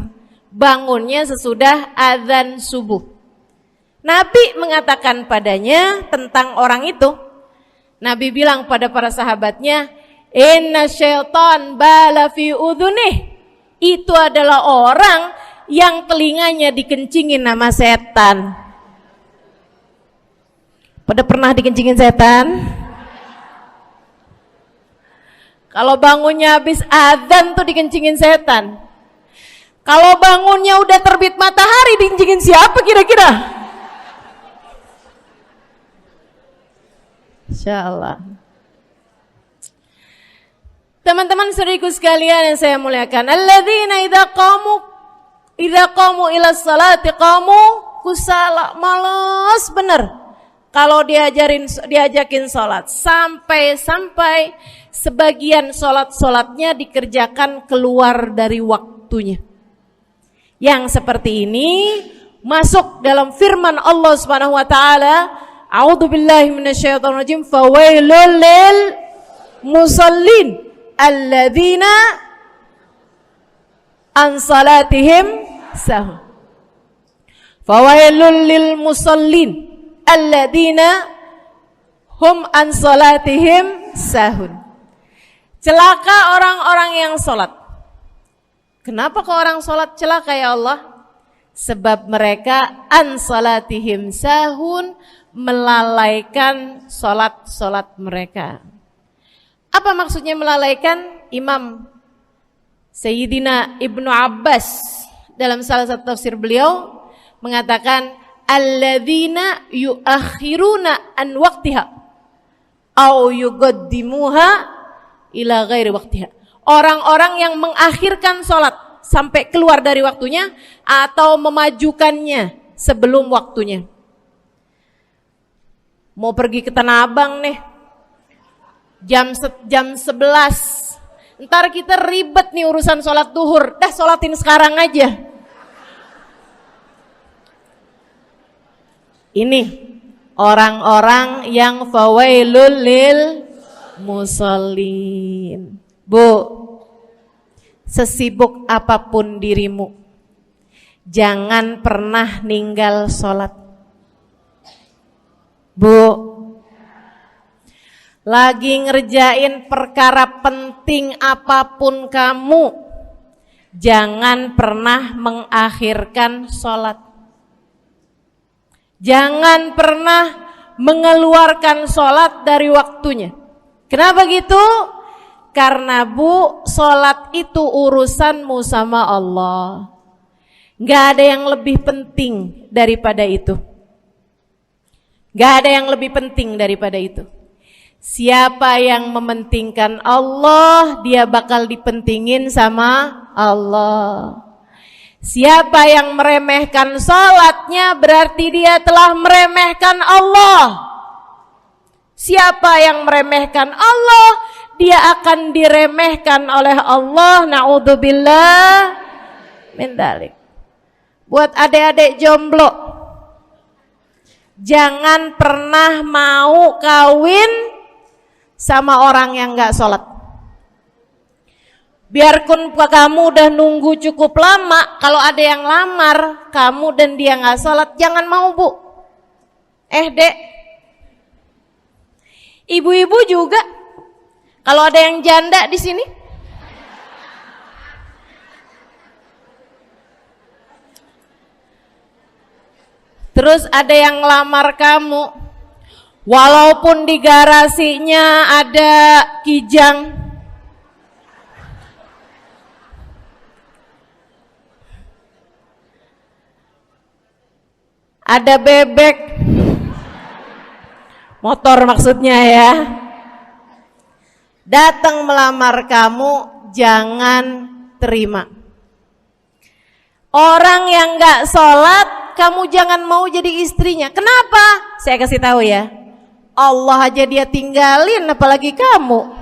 bangunnya sesudah azan subuh. Nabi mengatakan padanya tentang orang itu. Nabi bilang pada para sahabatnya, inna syaitan bala fi udhunih. Itu adalah orang yang telinganya dikencingin sama setan. Pada pernah dikencingin setan? Kalau bangunnya habis adzan tuh dikencingin setan. Kalau bangunnya udah terbit matahari dikencingin siapa kira-kira? Insyaallah. Teman-teman saudariku sekalian yang saya muliakan, alladzina idza qamu ila sholati qamu kusala, malas bener kalau diajakin sholat, sampai sebagian sholatnya dikerjakan keluar dari waktunya. Yang seperti ini masuk dalam firman Allah Subhanahu wa taala, a'udzubillahi minasyaitonir rajim, fawailul lil musallin alladzina an salatihim sahun. Fawailul lil musallin alladzina hum an salatihim sahun. Celaka orang-orang yang sholat. Kenapa kok orang sholat celaka ya Allah? Sebab mereka an salatihim sahun, melalaikan sholat mereka. Apa maksudnya melalaikan? Imam Sayyidina Ibnu Abbas dalam salah satu tafsir beliau mengatakan, alladzina yuakhiruna an waqtiha au yuqaddimuha ila ghairi waqtiha. Orang-orang yang mengakhirkan sholat sampai keluar dari waktunya atau memajukannya sebelum waktunya. Mau pergi ke Tanah Abang nih, jam 11. Ntar kita ribet nih urusan sholat duhur. Dah sholatin sekarang aja. Ini orang-orang yang fawailul lil musallin. Bu, sesibuk apapun dirimu, jangan pernah ninggal sholat. Bu, lagi ngerjain perkara penting apapun kamu, jangan pernah mengakhirkan sholat. Jangan pernah mengeluarkan sholat dari waktunya. Kenapa gitu? Karena bu, sholat itu urusanmu sama Allah. Gak ada yang lebih penting daripada itu. Gak ada yang lebih penting daripada itu. Siapa yang mementingkan Allah, dia bakal dipentingin sama Allah. Siapa yang meremehkan sholatnya, berarti dia telah meremehkan Allah. Siapa yang meremehkan Allah, dia akan diremehkan oleh Allah. Na'udzubillah min dzalik. Buat adik-adik jomblo, jangan pernah mau kawin sama orang yang gak sholat. Biarpun kamu udah nunggu cukup lama, kalau ada yang lamar kamu dan dia gak sholat, jangan mau bu. Dek, ibu-ibu juga. Kalau ada yang janda di sini, terus ada yang lamar kamu, walaupun di garasinya ada kijang, ada bebek, motor maksudnya ya, datang melamar kamu, jangan terima. Orang yang gak sholat, kamu jangan mau jadi istrinya. Kenapa? Saya kasih tahu ya, Allah aja dia tinggalin, apalagi kamu.